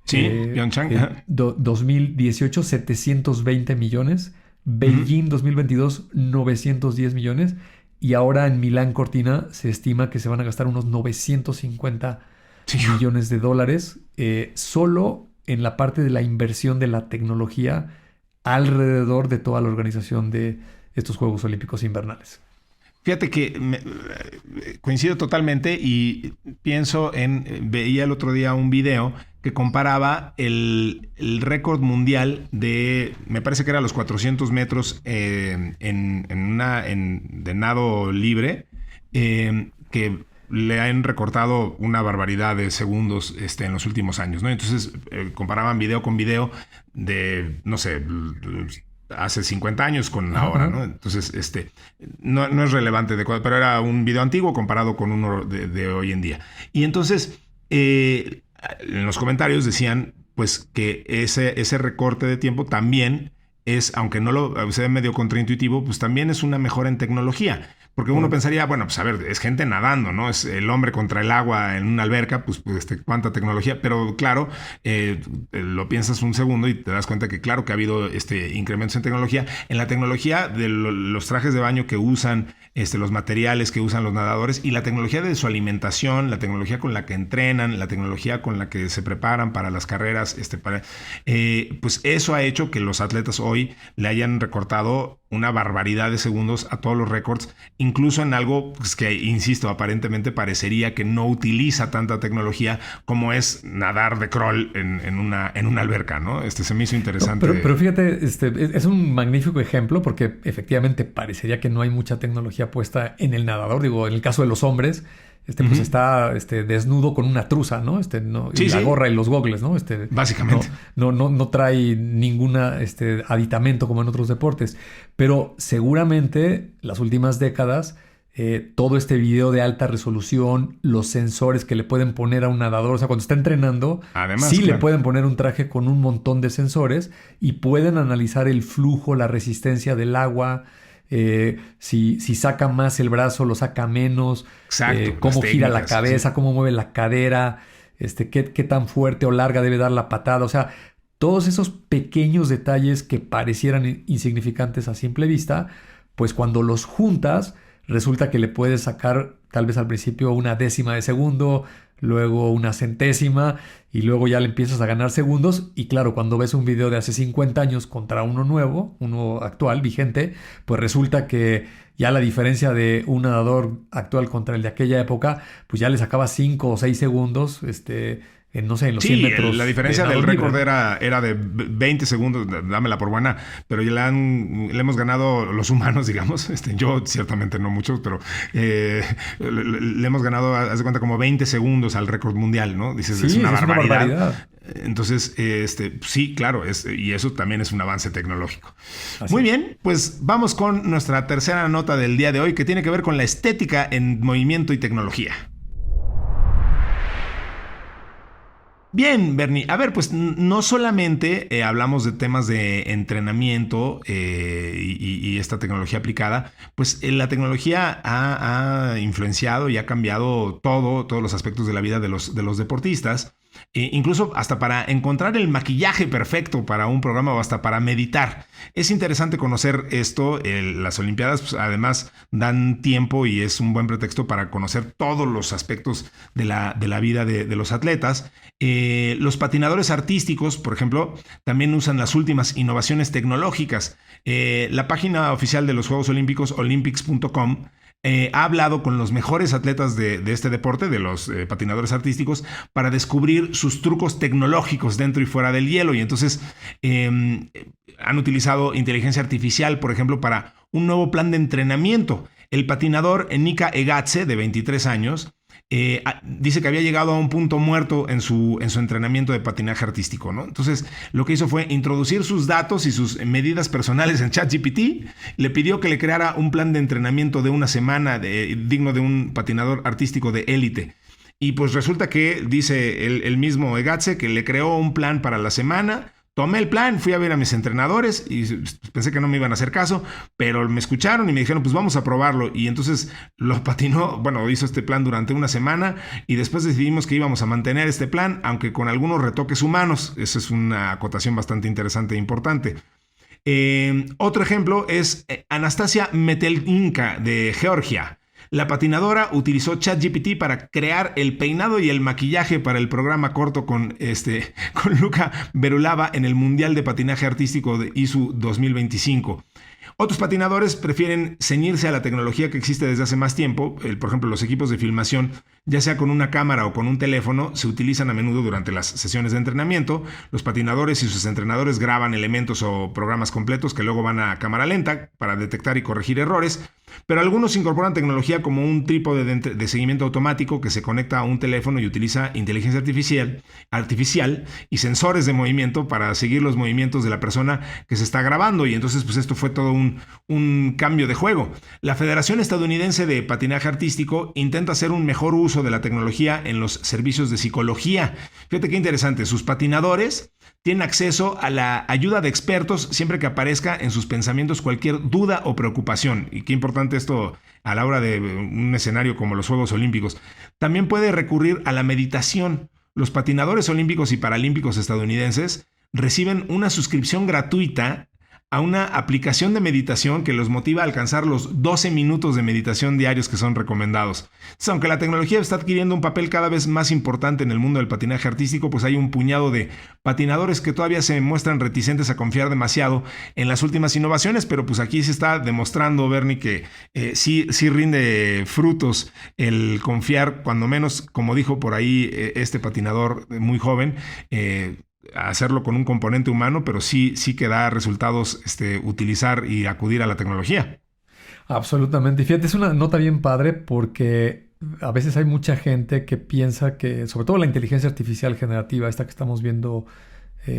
Pyeongchang. 2018, 720 millones. Beijing, 2022, 910 millones. Y ahora en Milán Cortina se estima que se van a gastar unos 950 millones de dólares solo en la parte de la inversión de la tecnología alrededor de toda la organización de estos Juegos Olímpicos Invernales. Fíjate que coincido totalmente y veía el otro día un video que comparaba el récord mundial de, me parece que era los 400 metros de nado libre, que le han recortado una barbaridad de segundos en los últimos años, ¿no? Entonces comparaban video con video de, no sé, hace 50 años con ahora, ¿no? Entonces, no es relevante, pero era un video antiguo comparado con uno de hoy en día. Y entonces, en los comentarios decían, pues, que ese recorte de tiempo también es, aunque no lo sea medio contraintuitivo, pues también es una mejora en tecnología. Porque uno pensaría, bueno, pues a ver, es gente nadando, ¿no? Es el hombre contra el agua en una alberca, pues cuánta tecnología. Pero claro, lo piensas un segundo y te das cuenta que claro que ha habido incrementos en tecnología. En la tecnología de los trajes de baño que usan, los materiales que usan los nadadores y la tecnología de su alimentación, la tecnología con la que entrenan, la tecnología con la que se preparan para las carreras, pues eso ha hecho que los atletas hoy le hayan recortado una barbaridad de segundos a todos los récords, incluso en algo pues, que, insisto, aparentemente parecería que no utiliza tanta tecnología como es nadar de crawl en una alberca, ¿no? Se me hizo interesante. Pero fíjate, es un magnífico ejemplo porque efectivamente parecería que no hay mucha tecnología puesta en el nadador. Digo, en el caso de los hombres, pues está desnudo con una truza, ¿no? Y la gorra y los gogles, ¿no? Básicamente. No trae ninguna aditamento como en otros deportes. Pero seguramente las últimas décadas, todo este video de alta resolución, los sensores que le pueden poner a un nadador, o sea, cuando está entrenando, además, sí claro, le pueden poner un traje con un montón de sensores y pueden analizar el flujo, la resistencia del agua. Si saca más el brazo, lo saca menos. Exacto, cómo gira la cabeza, sí, cómo mueve la cadera, qué tan fuerte o larga debe dar la patada. O sea, todos esos pequeños detalles que parecieran insignificantes a simple vista, pues cuando los juntas, resulta que le puedes sacar tal vez al principio una décima de segundo, luego una centésima y luego ya le empiezas a ganar segundos. Y claro, cuando ves un video de hace 50 años contra uno nuevo, uno actual, vigente, pues resulta que ya la diferencia de un nadador actual contra el de aquella época, pues ya le sacaba 5 o 6 segundos, no sé, en los 100 metros. La diferencia del récord era de 20 segundos, dámela por buena, pero ya le hemos ganado los humanos, digamos. Yo ciertamente no mucho, pero le hemos ganado, haz de cuenta, como 20 segundos al récord mundial, ¿no? Dices, sí, es una barbaridad. Entonces, sí, claro, y eso también es un avance tecnológico. Muy bien, pues vamos con nuestra tercera nota del día de hoy, que tiene que ver con la estética en movimiento y tecnología. Bien, Bernie. A ver, pues no solamente hablamos de temas de entrenamiento y esta tecnología aplicada, pues la tecnología ha influenciado y ha cambiado todos los aspectos de la vida de los deportistas. Incluso hasta para encontrar el maquillaje perfecto para un programa o hasta para meditar. Es interesante conocer esto. Las Olimpiadas pues, además dan tiempo y es un buen pretexto para conocer todos los aspectos de la vida de los atletas. Los patinadores artísticos, por ejemplo, también usan las últimas innovaciones tecnológicas. La página oficial de los Juegos Olímpicos, olympics.com, ha hablado con los mejores atletas de este deporte, de los patinadores artísticos, para descubrir sus trucos tecnológicos dentro y fuera del hielo. Y entonces han utilizado inteligencia artificial, por ejemplo, para un nuevo plan de entrenamiento. El patinador Nika Egatze, de 23 años, dice que había llegado a un punto muerto en su entrenamiento de patinaje artístico, ¿no? Entonces, lo que hizo fue introducir sus datos y sus medidas personales en ChatGPT. Le pidió que le creara un plan de entrenamiento de una semana digno de un patinador artístico de élite. Y pues resulta que, dice el mismo Egatze, que le creó un plan para la semana. Tomé el plan, fui a ver a mis entrenadores y pensé que no me iban a hacer caso, pero me escucharon y me dijeron, pues vamos a probarlo. Y entonces lo patinó, hizo este plan durante una semana y después decidimos que íbamos a mantener este plan, aunque con algunos retoques humanos. Esa es una acotación bastante interesante e importante. Otro ejemplo es Anastasia Metelinka, de Georgia. La patinadora utilizó ChatGPT para crear el peinado y el maquillaje para el programa corto con Luka Berulava en el Mundial de Patinaje Artístico de ISU 2025. Otros patinadores prefieren ceñirse a la tecnología que existe desde hace más tiempo. Por ejemplo, los equipos de filmación, ya sea con una cámara o con un teléfono, se utilizan a menudo durante las sesiones de entrenamiento. Los patinadores y sus entrenadores graban elementos o programas completos que luego van a cámara lenta para detectar y corregir errores. Pero algunos incorporan tecnología como un trípode de seguimiento automático que se conecta a un teléfono y utiliza inteligencia artificial y sensores de movimiento para seguir los movimientos de la persona que se está grabando. Y entonces, pues esto fue todo un cambio de juego. La Federación Estadounidense de Patinaje Artístico intenta hacer un mejor uso uso de la tecnología en los servicios de psicología. Fíjate qué interesante, sus patinadores tienen acceso a la ayuda de expertos siempre que aparezca en sus pensamientos cualquier duda o preocupación. Y qué importante esto a la hora de un escenario como los Juegos Olímpicos. También puede recurrir a la meditación. Los patinadores olímpicos y paralímpicos estadounidenses reciben una suscripción gratuita a una aplicación de meditación que los motiva a alcanzar los 12 minutos de meditación diarios que son recomendados. Entonces, aunque la tecnología está adquiriendo un papel cada vez más importante en el mundo del patinaje artístico, pues hay un puñado de patinadores que todavía se muestran reticentes a confiar demasiado en las últimas innovaciones, pero pues aquí se está demostrando, Bernie, que sí rinde frutos el confiar, cuando menos, como dijo por ahí este patinador muy joven, hacerlo con un componente humano, pero sí que da resultados utilizar y acudir a la tecnología. Absolutamente. Y fíjate, es una nota bien padre porque a veces hay mucha gente que piensa que, sobre todo la inteligencia artificial generativa, esta que estamos viendo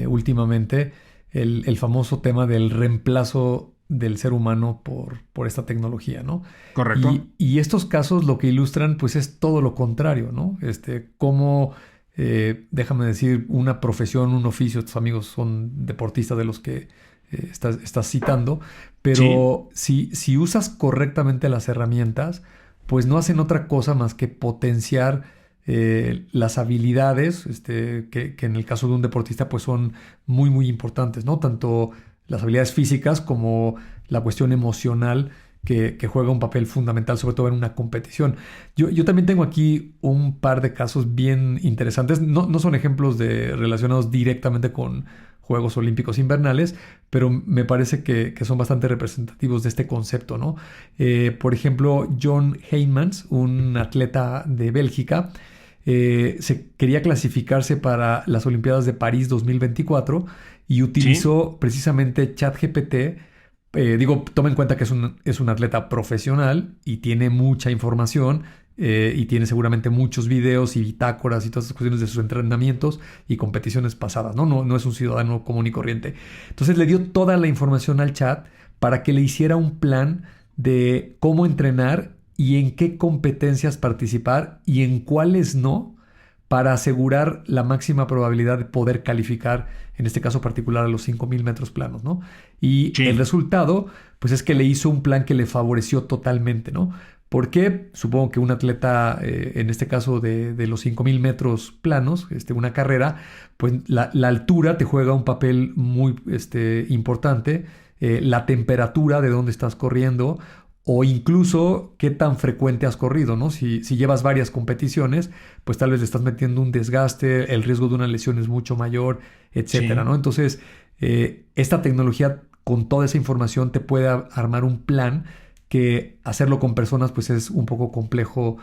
últimamente, el famoso tema del reemplazo del ser humano por esta tecnología, ¿no? Correcto. Y estos casos lo que ilustran, pues, es todo lo contrario, ¿no? Cómo... déjame decir, una profesión, un oficio, tus amigos son deportistas de los que estás citando, pero si usas correctamente las herramientas, pues no hacen otra cosa más que potenciar las habilidades que en el caso de un deportista pues son muy muy importantes, ¿no? Tanto las habilidades físicas como la cuestión emocional que juega un papel fundamental, sobre todo en una competición. Yo también tengo aquí un par de casos bien interesantes. No son ejemplos relacionados directamente con Juegos Olímpicos Invernales, pero me parece que son bastante representativos de este concepto, ¿no? Por ejemplo, John Heijmans, un atleta de Bélgica, se quería clasificarse para las Olimpiadas de París 2024 y utilizó precisamente ChatGPT. Toma en cuenta que es un atleta profesional y tiene mucha información y tiene seguramente muchos videos y bitácoras y todas esas cuestiones de sus entrenamientos y competiciones pasadas, ¿no? No es un ciudadano común y corriente. Entonces le dio toda la información al chat para que le hiciera un plan de cómo entrenar y en qué competencias participar y en cuáles no, para asegurar la máxima probabilidad de poder calificar, en este caso particular, a los 5,000 metros planos, ¿no? Y el resultado, pues es que le hizo un plan que le favoreció totalmente, ¿no? Porque supongo que un atleta, en este caso de los 5,000 metros planos, una carrera, pues la altura te juega un papel muy importante, la temperatura de dónde estás corriendo, o incluso qué tan frecuente has corrido, ¿no? Si llevas varias competiciones, pues tal vez le estás metiendo un desgaste, el riesgo de una lesión es mucho mayor, etcétera, ¿no? Entonces, esta tecnología con toda esa información te puede armar un plan que hacerlo con personas pues es un poco complejo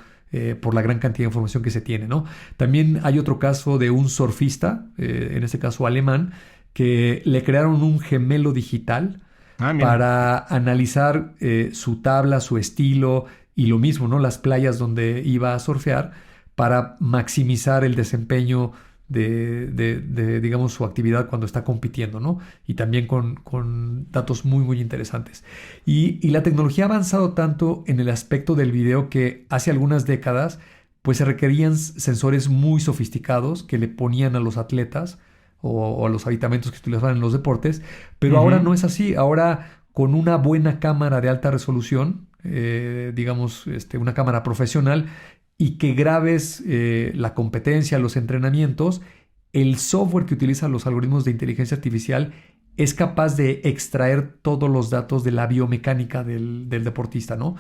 por la gran cantidad de información que se tiene, ¿no? También hay otro caso de un surfista, en este caso alemán, que le crearon un gemelo digital para analizar su tabla, su estilo y lo mismo, ¿no? Las playas donde iba a surfear para maximizar el desempeño de digamos, su actividad cuando está compitiendo, ¿no? Y también con datos muy, muy interesantes. Y la tecnología ha avanzado tanto en el aspecto del video que hace algunas décadas pues se requerían sensores muy sofisticados que le ponían a los atletas o a los aditamentos que se utilizaban en los deportes, pero ahora no es así. Ahora, con una buena cámara de alta resolución, digamos, una cámara profesional, y que grabes la competencia, los entrenamientos, el software que utiliza los algoritmos de inteligencia artificial es capaz de extraer todos los datos de la biomecánica del deportista, ¿no?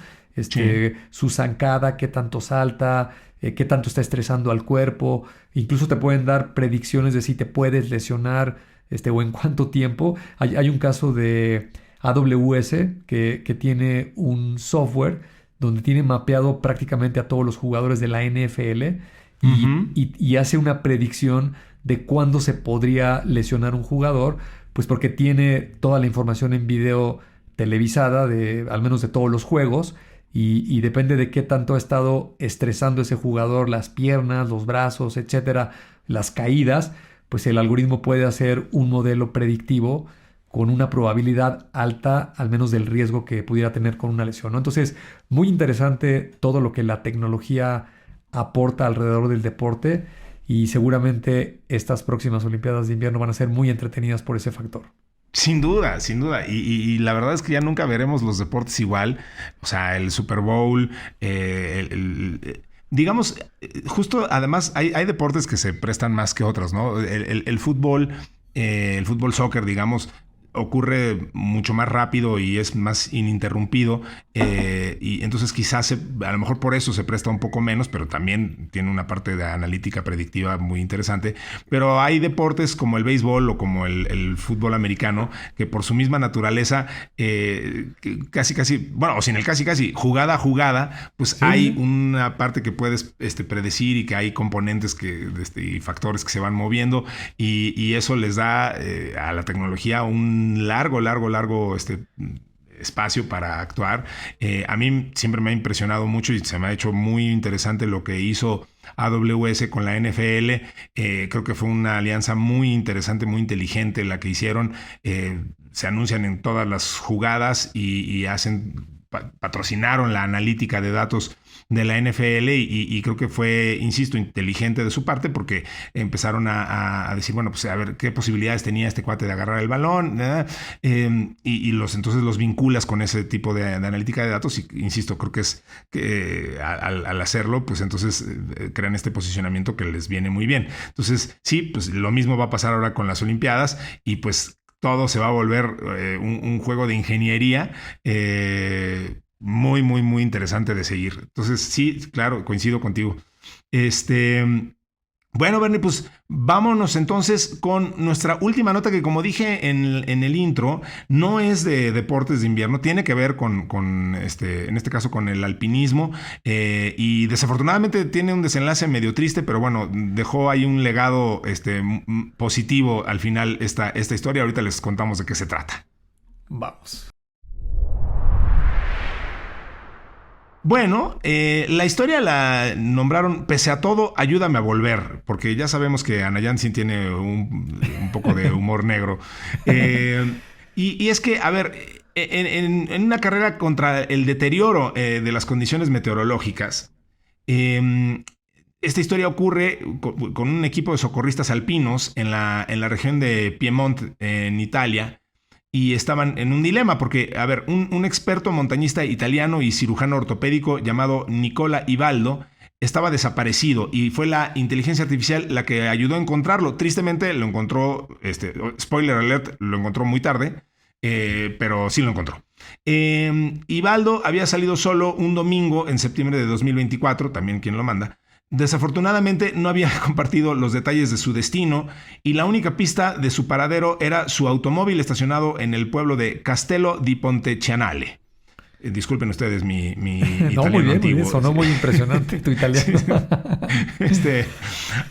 Su zancada, qué tanto salta, qué tanto está estresando al cuerpo. Incluso te pueden dar predicciones de si te puedes lesionar o en cuánto tiempo. Hay un caso de AWS que tiene un software donde tiene mapeado prácticamente a todos los jugadores de la NFL y hace una predicción de cuándo se podría lesionar un jugador, pues porque tiene toda la información en video televisada, al menos de todos los juegos, y depende de qué tanto ha estado estresando ese jugador, las piernas, los brazos, etcétera, las caídas, pues el algoritmo puede hacer un modelo predictivo con una probabilidad alta, al menos del riesgo que pudiera tener con una lesión, ¿no? Entonces, muy interesante todo lo que la tecnología aporta alrededor del deporte, y seguramente estas próximas Olimpiadas de invierno van a ser muy entretenidas por ese factor. Sin duda, sin duda. Y la verdad es que ya nunca veremos los deportes igual. O sea, el Super Bowl, digamos, justo además hay deportes que se prestan más que otros, ¿no? El fútbol, el fútbol soccer, digamos, ocurre mucho más rápido y es más ininterrumpido, y entonces quizás a lo mejor por eso se presta un poco menos, pero también tiene una parte de analítica predictiva muy interesante. Pero hay deportes como el béisbol o como el fútbol americano que por su misma naturaleza, casi, bueno, o sin el casi, jugada a jugada, pues sí, hay una parte que puedes predecir y que hay componentes y factores que se van moviendo, y eso les da a la tecnología un largo espacio para actuar. A mí siempre me ha impresionado mucho y se me ha hecho muy interesante lo que hizo AWS con la NFL. Creo que fue una alianza muy interesante, muy inteligente la que hicieron. Se anuncian en todas las jugadas y patrocinaron la analítica de datos de la NFL, y creo que fue, insisto, inteligente de su parte, porque empezaron a decir, bueno, pues a ver qué posibilidades tenía este cuate de agarrar el balón, entonces los vinculas con ese tipo de analítica de datos, y insisto, creo que es que al hacerlo, pues entonces crean este posicionamiento que les viene muy bien. Entonces sí, pues lo mismo va a pasar ahora con las Olimpiadas, y pues todo se va a volver un juego de ingeniería muy, muy, muy interesante de seguir. Entonces, sí, claro, coincido contigo. Bueno, Bernie, pues vámonos entonces con nuestra última nota, que como dije en el intro, no es de deportes de invierno, tiene que ver en este caso con el alpinismo, y desafortunadamente tiene un desenlace medio triste, pero bueno, dejó ahí un legado positivo al final esta historia. Ahorita les contamos de qué se trata. Vamos. Bueno, la historia la nombraron Pese a todo, ayúdame a volver, porque ya sabemos que Ana Jansen tiene un poco de humor negro. Y es que, a ver, en una carrera contra el deterioro de las condiciones meteorológicas, esta historia ocurre con un equipo de socorristas alpinos en la región de Piemont, en Italia. Y estaban en un dilema porque, a ver, un experto montañista italiano y cirujano ortopédico llamado Nicola Ivaldo estaba desaparecido, y fue la inteligencia artificial la que ayudó a encontrarlo. Tristemente lo encontró, spoiler alert, lo encontró muy tarde, pero sí lo encontró. Ivaldo había salido solo un domingo en septiembre de 2024, también quien lo manda. Desafortunadamente no había compartido los detalles de su destino, y la única pista de su paradero era su automóvil estacionado en el pueblo de Castello di Pontecianale. Disculpen ustedes mi italiano muy bien, antiguo. Muy bien, sonó muy impresionante tu italiano.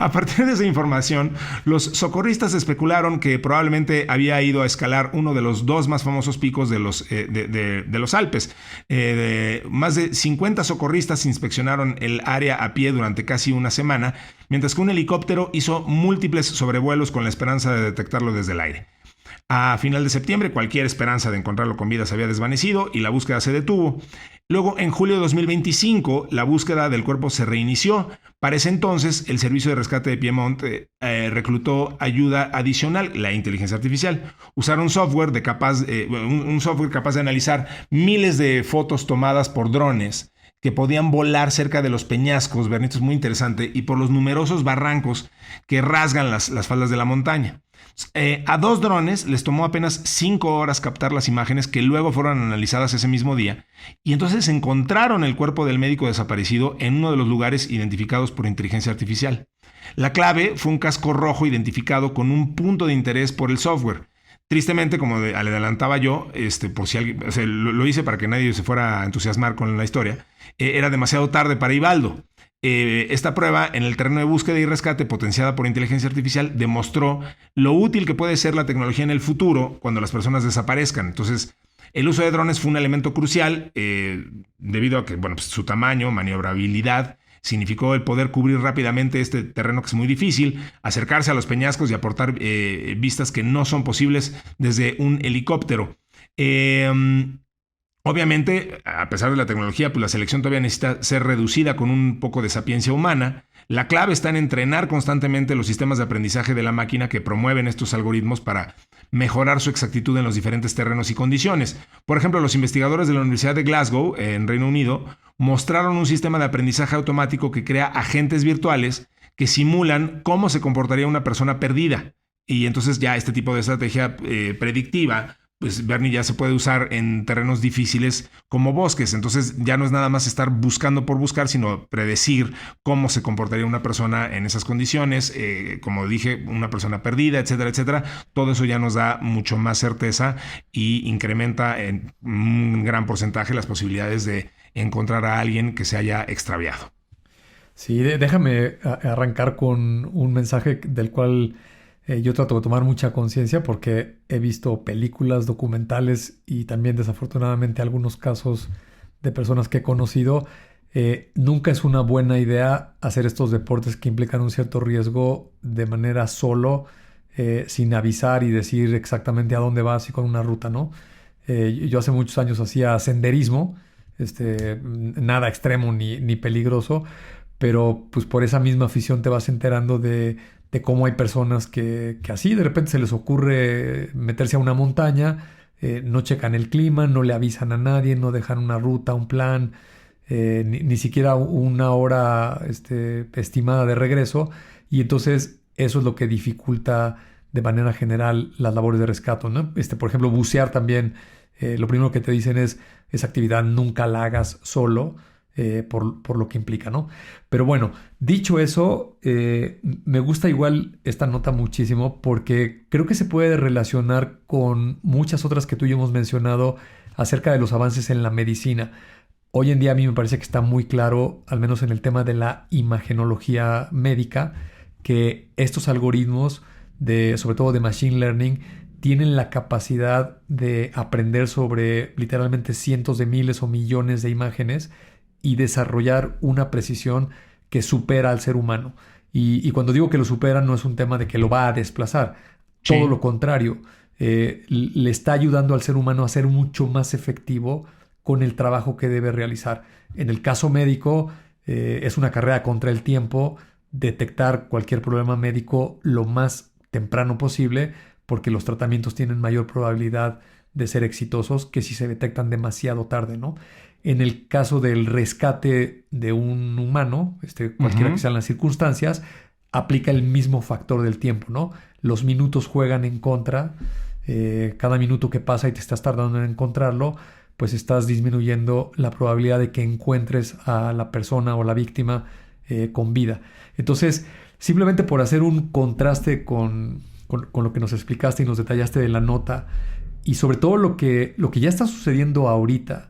A partir de esa información, los socorristas especularon que probablemente había ido a escalar uno de los dos más famosos picos de los Alpes. Más de 50 socorristas inspeccionaron el área a pie durante casi una semana, mientras que un helicóptero hizo múltiples sobrevuelos con la esperanza de detectarlo desde el aire. A final de septiembre, cualquier esperanza de encontrarlo con vida se había desvanecido y la búsqueda se detuvo. Luego, en julio de 2025, la búsqueda del cuerpo se reinició. Para ese entonces, el Servicio de Rescate de Piemont reclutó ayuda adicional, la inteligencia artificial. Usaron un software capaz de analizar miles de fotos tomadas por drones que podían volar cerca de los peñascos, Bernito, es muy interesante, y por los numerosos barrancos que rasgan las faldas de la montaña. A 2 drones les tomó apenas 5 horas captar las imágenes, que luego fueron analizadas ese mismo día, y entonces encontraron el cuerpo del médico desaparecido en uno de los lugares identificados por inteligencia artificial. La clave fue un casco rojo identificado con un punto de interés por el software. Tristemente, como le adelantaba yo, por si alguien, lo hice para que nadie se fuera a entusiasmar con la historia, era demasiado tarde para Ivaldo. Esta prueba en el terreno de búsqueda y rescate potenciada por inteligencia artificial demostró lo útil que puede ser la tecnología en el futuro cuando las personas desaparezcan. Entonces, el uso de drones fue un elemento crucial debido a que, bueno, pues, su tamaño, maniobrabilidad, significó el poder cubrir rápidamente este terreno que es muy difícil, acercarse a los peñascos y aportar vistas que no son posibles desde un helicóptero. Obviamente, a pesar de la tecnología, pues la selección todavía necesita ser reducida con un poco de sapiencia humana. La clave está en entrenar constantemente los sistemas de aprendizaje de la máquina que promueven estos algoritmos para mejorar su exactitud en los diferentes terrenos y condiciones. Por ejemplo, los investigadores de la Universidad de Glasgow, en Reino Unido, mostraron un sistema de aprendizaje automático que crea agentes virtuales que simulan cómo se comportaría una persona perdida. Y entonces ya este tipo de estrategia predictiva, pues Bernie, ya se puede usar en terrenos difíciles como bosques. Entonces ya no es nada más estar buscando por buscar, sino predecir cómo se comportaría una persona en esas condiciones, como dije, una persona perdida, etcétera, etcétera. Todo eso ya nos da mucho más certeza y incrementa en un gran porcentaje las posibilidades de encontrar a alguien que se haya extraviado. Sí, déjame arrancar con un mensaje del cual yo trato de tomar mucha conciencia porque he visto películas, documentales y también desafortunadamente algunos casos de personas que he conocido. Nunca es una buena idea hacer estos deportes que implican un cierto riesgo de manera solo, sin avisar y decir exactamente a dónde vas y con una ruta, ¿no? Yo hace muchos años hacía senderismo, nada extremo ni peligroso, pero pues por esa misma afición te vas enterando de cómo hay personas que así de repente se les ocurre meterse a una montaña, no checan el clima, no le avisan a nadie, no dejan una ruta, un plan, ni siquiera una hora estimada de regreso, y entonces eso es lo que dificulta de manera general las labores de rescate, ¿no? Por ejemplo, bucear también, lo primero que te dicen es esa actividad nunca la hagas solo, por lo que implica, ¿no? Pero bueno, dicho eso, me gusta igual esta nota muchísimo porque creo que se puede relacionar con muchas otras que tú y yo hemos mencionado acerca de los avances en la medicina. Hoy en día a mí me parece que está muy claro, al menos en el tema de la imagenología médica, que estos algoritmos, sobre todo de machine learning, tienen la capacidad de aprender sobre literalmente cientos de miles o millones de imágenes y desarrollar una precisión que supera al ser humano. Y cuando digo que lo supera, no es un tema de que lo va a desplazar. Sí. Todo lo contrario. Le está ayudando al ser humano a ser mucho más efectivo con el trabajo que debe realizar. En el caso médico, es una carrera contra el tiempo detectar cualquier problema médico lo más temprano posible, porque los tratamientos tienen mayor probabilidad de ser exitosos que si se detectan demasiado tarde, ¿no? En el caso del rescate de un humano, cualquiera que sean las circunstancias, aplica el mismo factor del tiempo, ¿no? Los minutos juegan en contra. Cada minuto que pasa y te estás tardando en encontrarlo, pues estás disminuyendo la probabilidad de que encuentres a la persona o la víctima con vida. Entonces, simplemente por hacer un contraste con lo que nos explicaste y nos detallaste de la nota, y sobre todo lo que ya está sucediendo ahorita,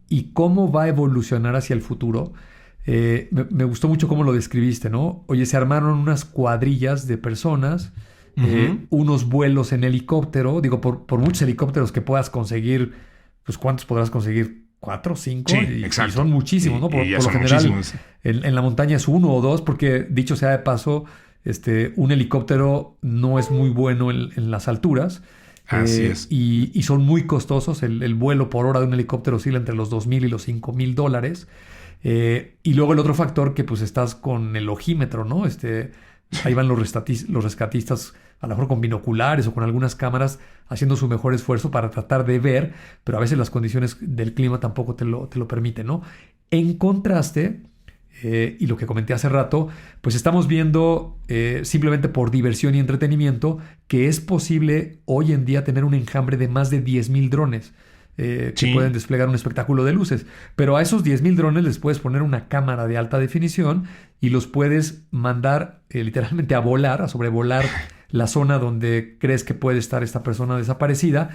y cómo va a evolucionar hacia el futuro. Me gustó mucho cómo lo describiste, ¿no? Oye, se armaron unas cuadrillas de personas, unos vuelos en helicóptero. Digo, por muchos helicópteros que puedas conseguir, pues ¿cuántos podrás conseguir? 4, 5. Sí, exacto. Y son muchísimos, ¿no? Por lo general, en la montaña es 1 o 2, porque dicho sea de paso, un helicóptero no es muy bueno en las alturas. Así es. Y son muy costosos. El vuelo por hora de un helicóptero oscila entre los $2,000 y los $5,000. Y luego el otro factor que pues estás con el ojímetro, ¿no? Ahí van los rescatistas, a lo mejor con binoculares o con algunas cámaras, haciendo su mejor esfuerzo para tratar de ver, pero a veces las condiciones del clima tampoco te lo permiten, ¿no? En contraste, y lo que comenté hace rato, pues estamos viendo simplemente por diversión y entretenimiento que es posible hoy en día tener un enjambre de más de 10,000 drones que pueden desplegar un espectáculo de luces. Pero a esos 10,000 drones les puedes poner una cámara de alta definición y los puedes mandar literalmente a sobrevolar la zona donde crees que puede estar esta persona desaparecida.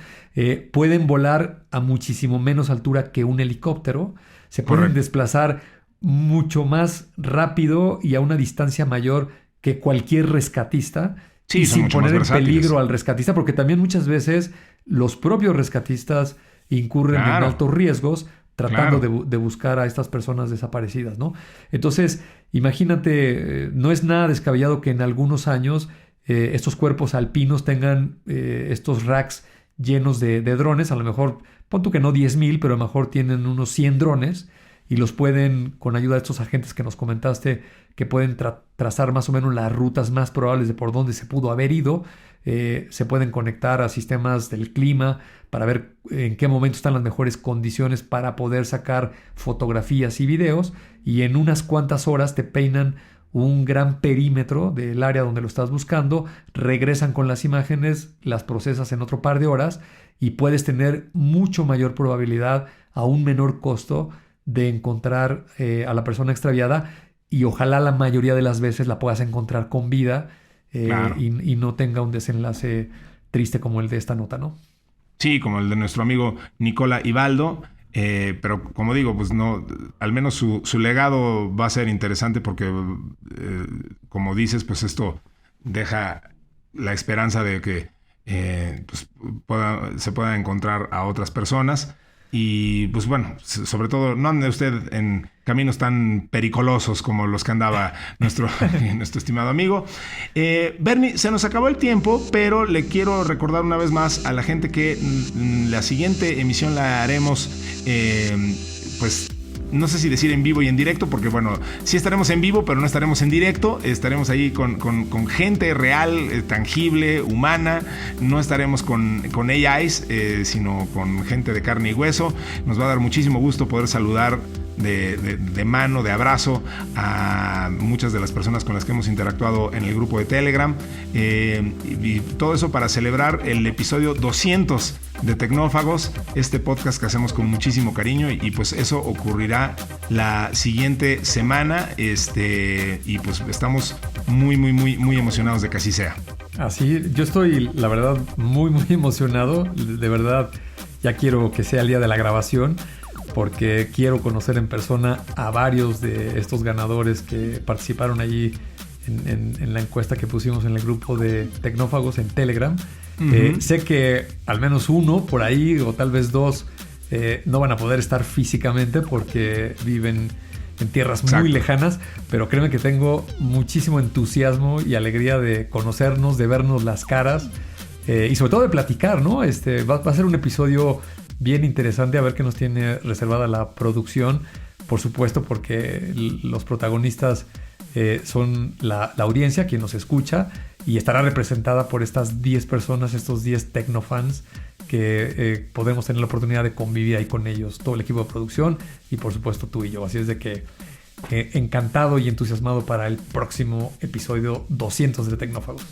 Pueden volar a muchísimo menos altura que un helicóptero. Se pueden desplazar mucho más rápido y a una distancia mayor que cualquier rescatista, y sin poner en peligro al rescatista, porque también muchas veces los propios rescatistas incurren en altos riesgos tratando de buscar a estas personas desaparecidas, ¿no? Entonces, imagínate, no es nada descabellado que en algunos años estos cuerpos alpinos tengan estos racks llenos de drones, a lo mejor pon tú que no 10,000, pero a lo mejor tienen unos 100 drones y los pueden, con ayuda de estos agentes que nos comentaste, que pueden trazar más o menos las rutas más probables de por dónde se pudo haber ido. Se pueden conectar a sistemas del clima para ver en qué momento están las mejores condiciones para poder sacar fotografías y videos, y en unas cuantas horas te peinan un gran perímetro del área donde lo estás buscando, regresan con las imágenes, las procesas en otro par de horas y puedes tener mucho mayor probabilidad a un menor costo de encontrar a la persona extraviada, y ojalá la mayoría de las veces la puedas encontrar con vida. Claro. y no tenga un desenlace triste como el de esta nota, ¿no? Sí, como el de nuestro amigo Nicola Ibaldo, pero como digo, pues no, al menos su legado va a ser interesante porque, como dices, pues esto deja la esperanza de que pues se pueda encontrar a otras personas. Y pues bueno, sobre todo no ande usted en caminos tan pericolosos como los que andaba nuestro estimado amigo. Bernie, se nos acabó el tiempo, pero le quiero recordar una vez más a la gente que la siguiente emisión la haremos pues no sé si decir en vivo y en directo, porque bueno, sí estaremos en vivo, pero no estaremos en directo. Estaremos ahí con gente real, tangible, humana. No estaremos con AIs, sino con gente de carne y hueso. Nos va a dar muchísimo gusto poder saludar de mano, de abrazo a muchas de las personas con las que hemos interactuado en el grupo de Telegram, y todo eso para celebrar el episodio 200 de Tecnófagos, este podcast que hacemos con muchísimo cariño, y pues eso ocurrirá la siguiente semana, y pues estamos muy emocionados de que así sea. Así, yo estoy la verdad muy emocionado, de verdad ya quiero que sea el día de la grabación, porque quiero conocer en persona a varios de estos ganadores que participaron allí en la encuesta que pusimos en el grupo de Tecnófagos en Telegram. Sé que al menos uno por ahí, o tal vez dos, no van a poder estar físicamente porque viven en tierras muy lejanas, pero créeme que tengo muchísimo entusiasmo y alegría de conocernos, de vernos las caras, y sobre todo de platicar, ¿no? Va a ser un episodio bien interesante, a ver qué nos tiene reservada la producción, por supuesto, porque los protagonistas son la audiencia, quien nos escucha, y estará representada por estas 10 personas, estos 10 tecnofans, que podemos tener la oportunidad de convivir ahí con ellos, todo el equipo de producción y por supuesto tú y yo. Así es de que encantado y entusiasmado para el próximo episodio 200 de Tecnófagos.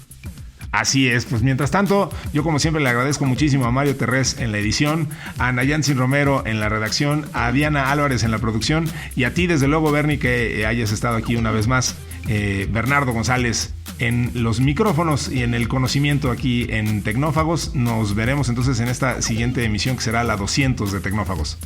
Así es, pues mientras tanto, yo como siempre le agradezco muchísimo a Mario Terrés en la edición, a Nayansin Romero en la redacción, a Diana Álvarez en la producción, y a ti desde luego, Bernie, que hayas estado aquí una vez más, Bernardo González en los micrófonos y en el conocimiento aquí en Tecnófagos. Nos veremos entonces en esta siguiente emisión, que será la 200 de Tecnófagos.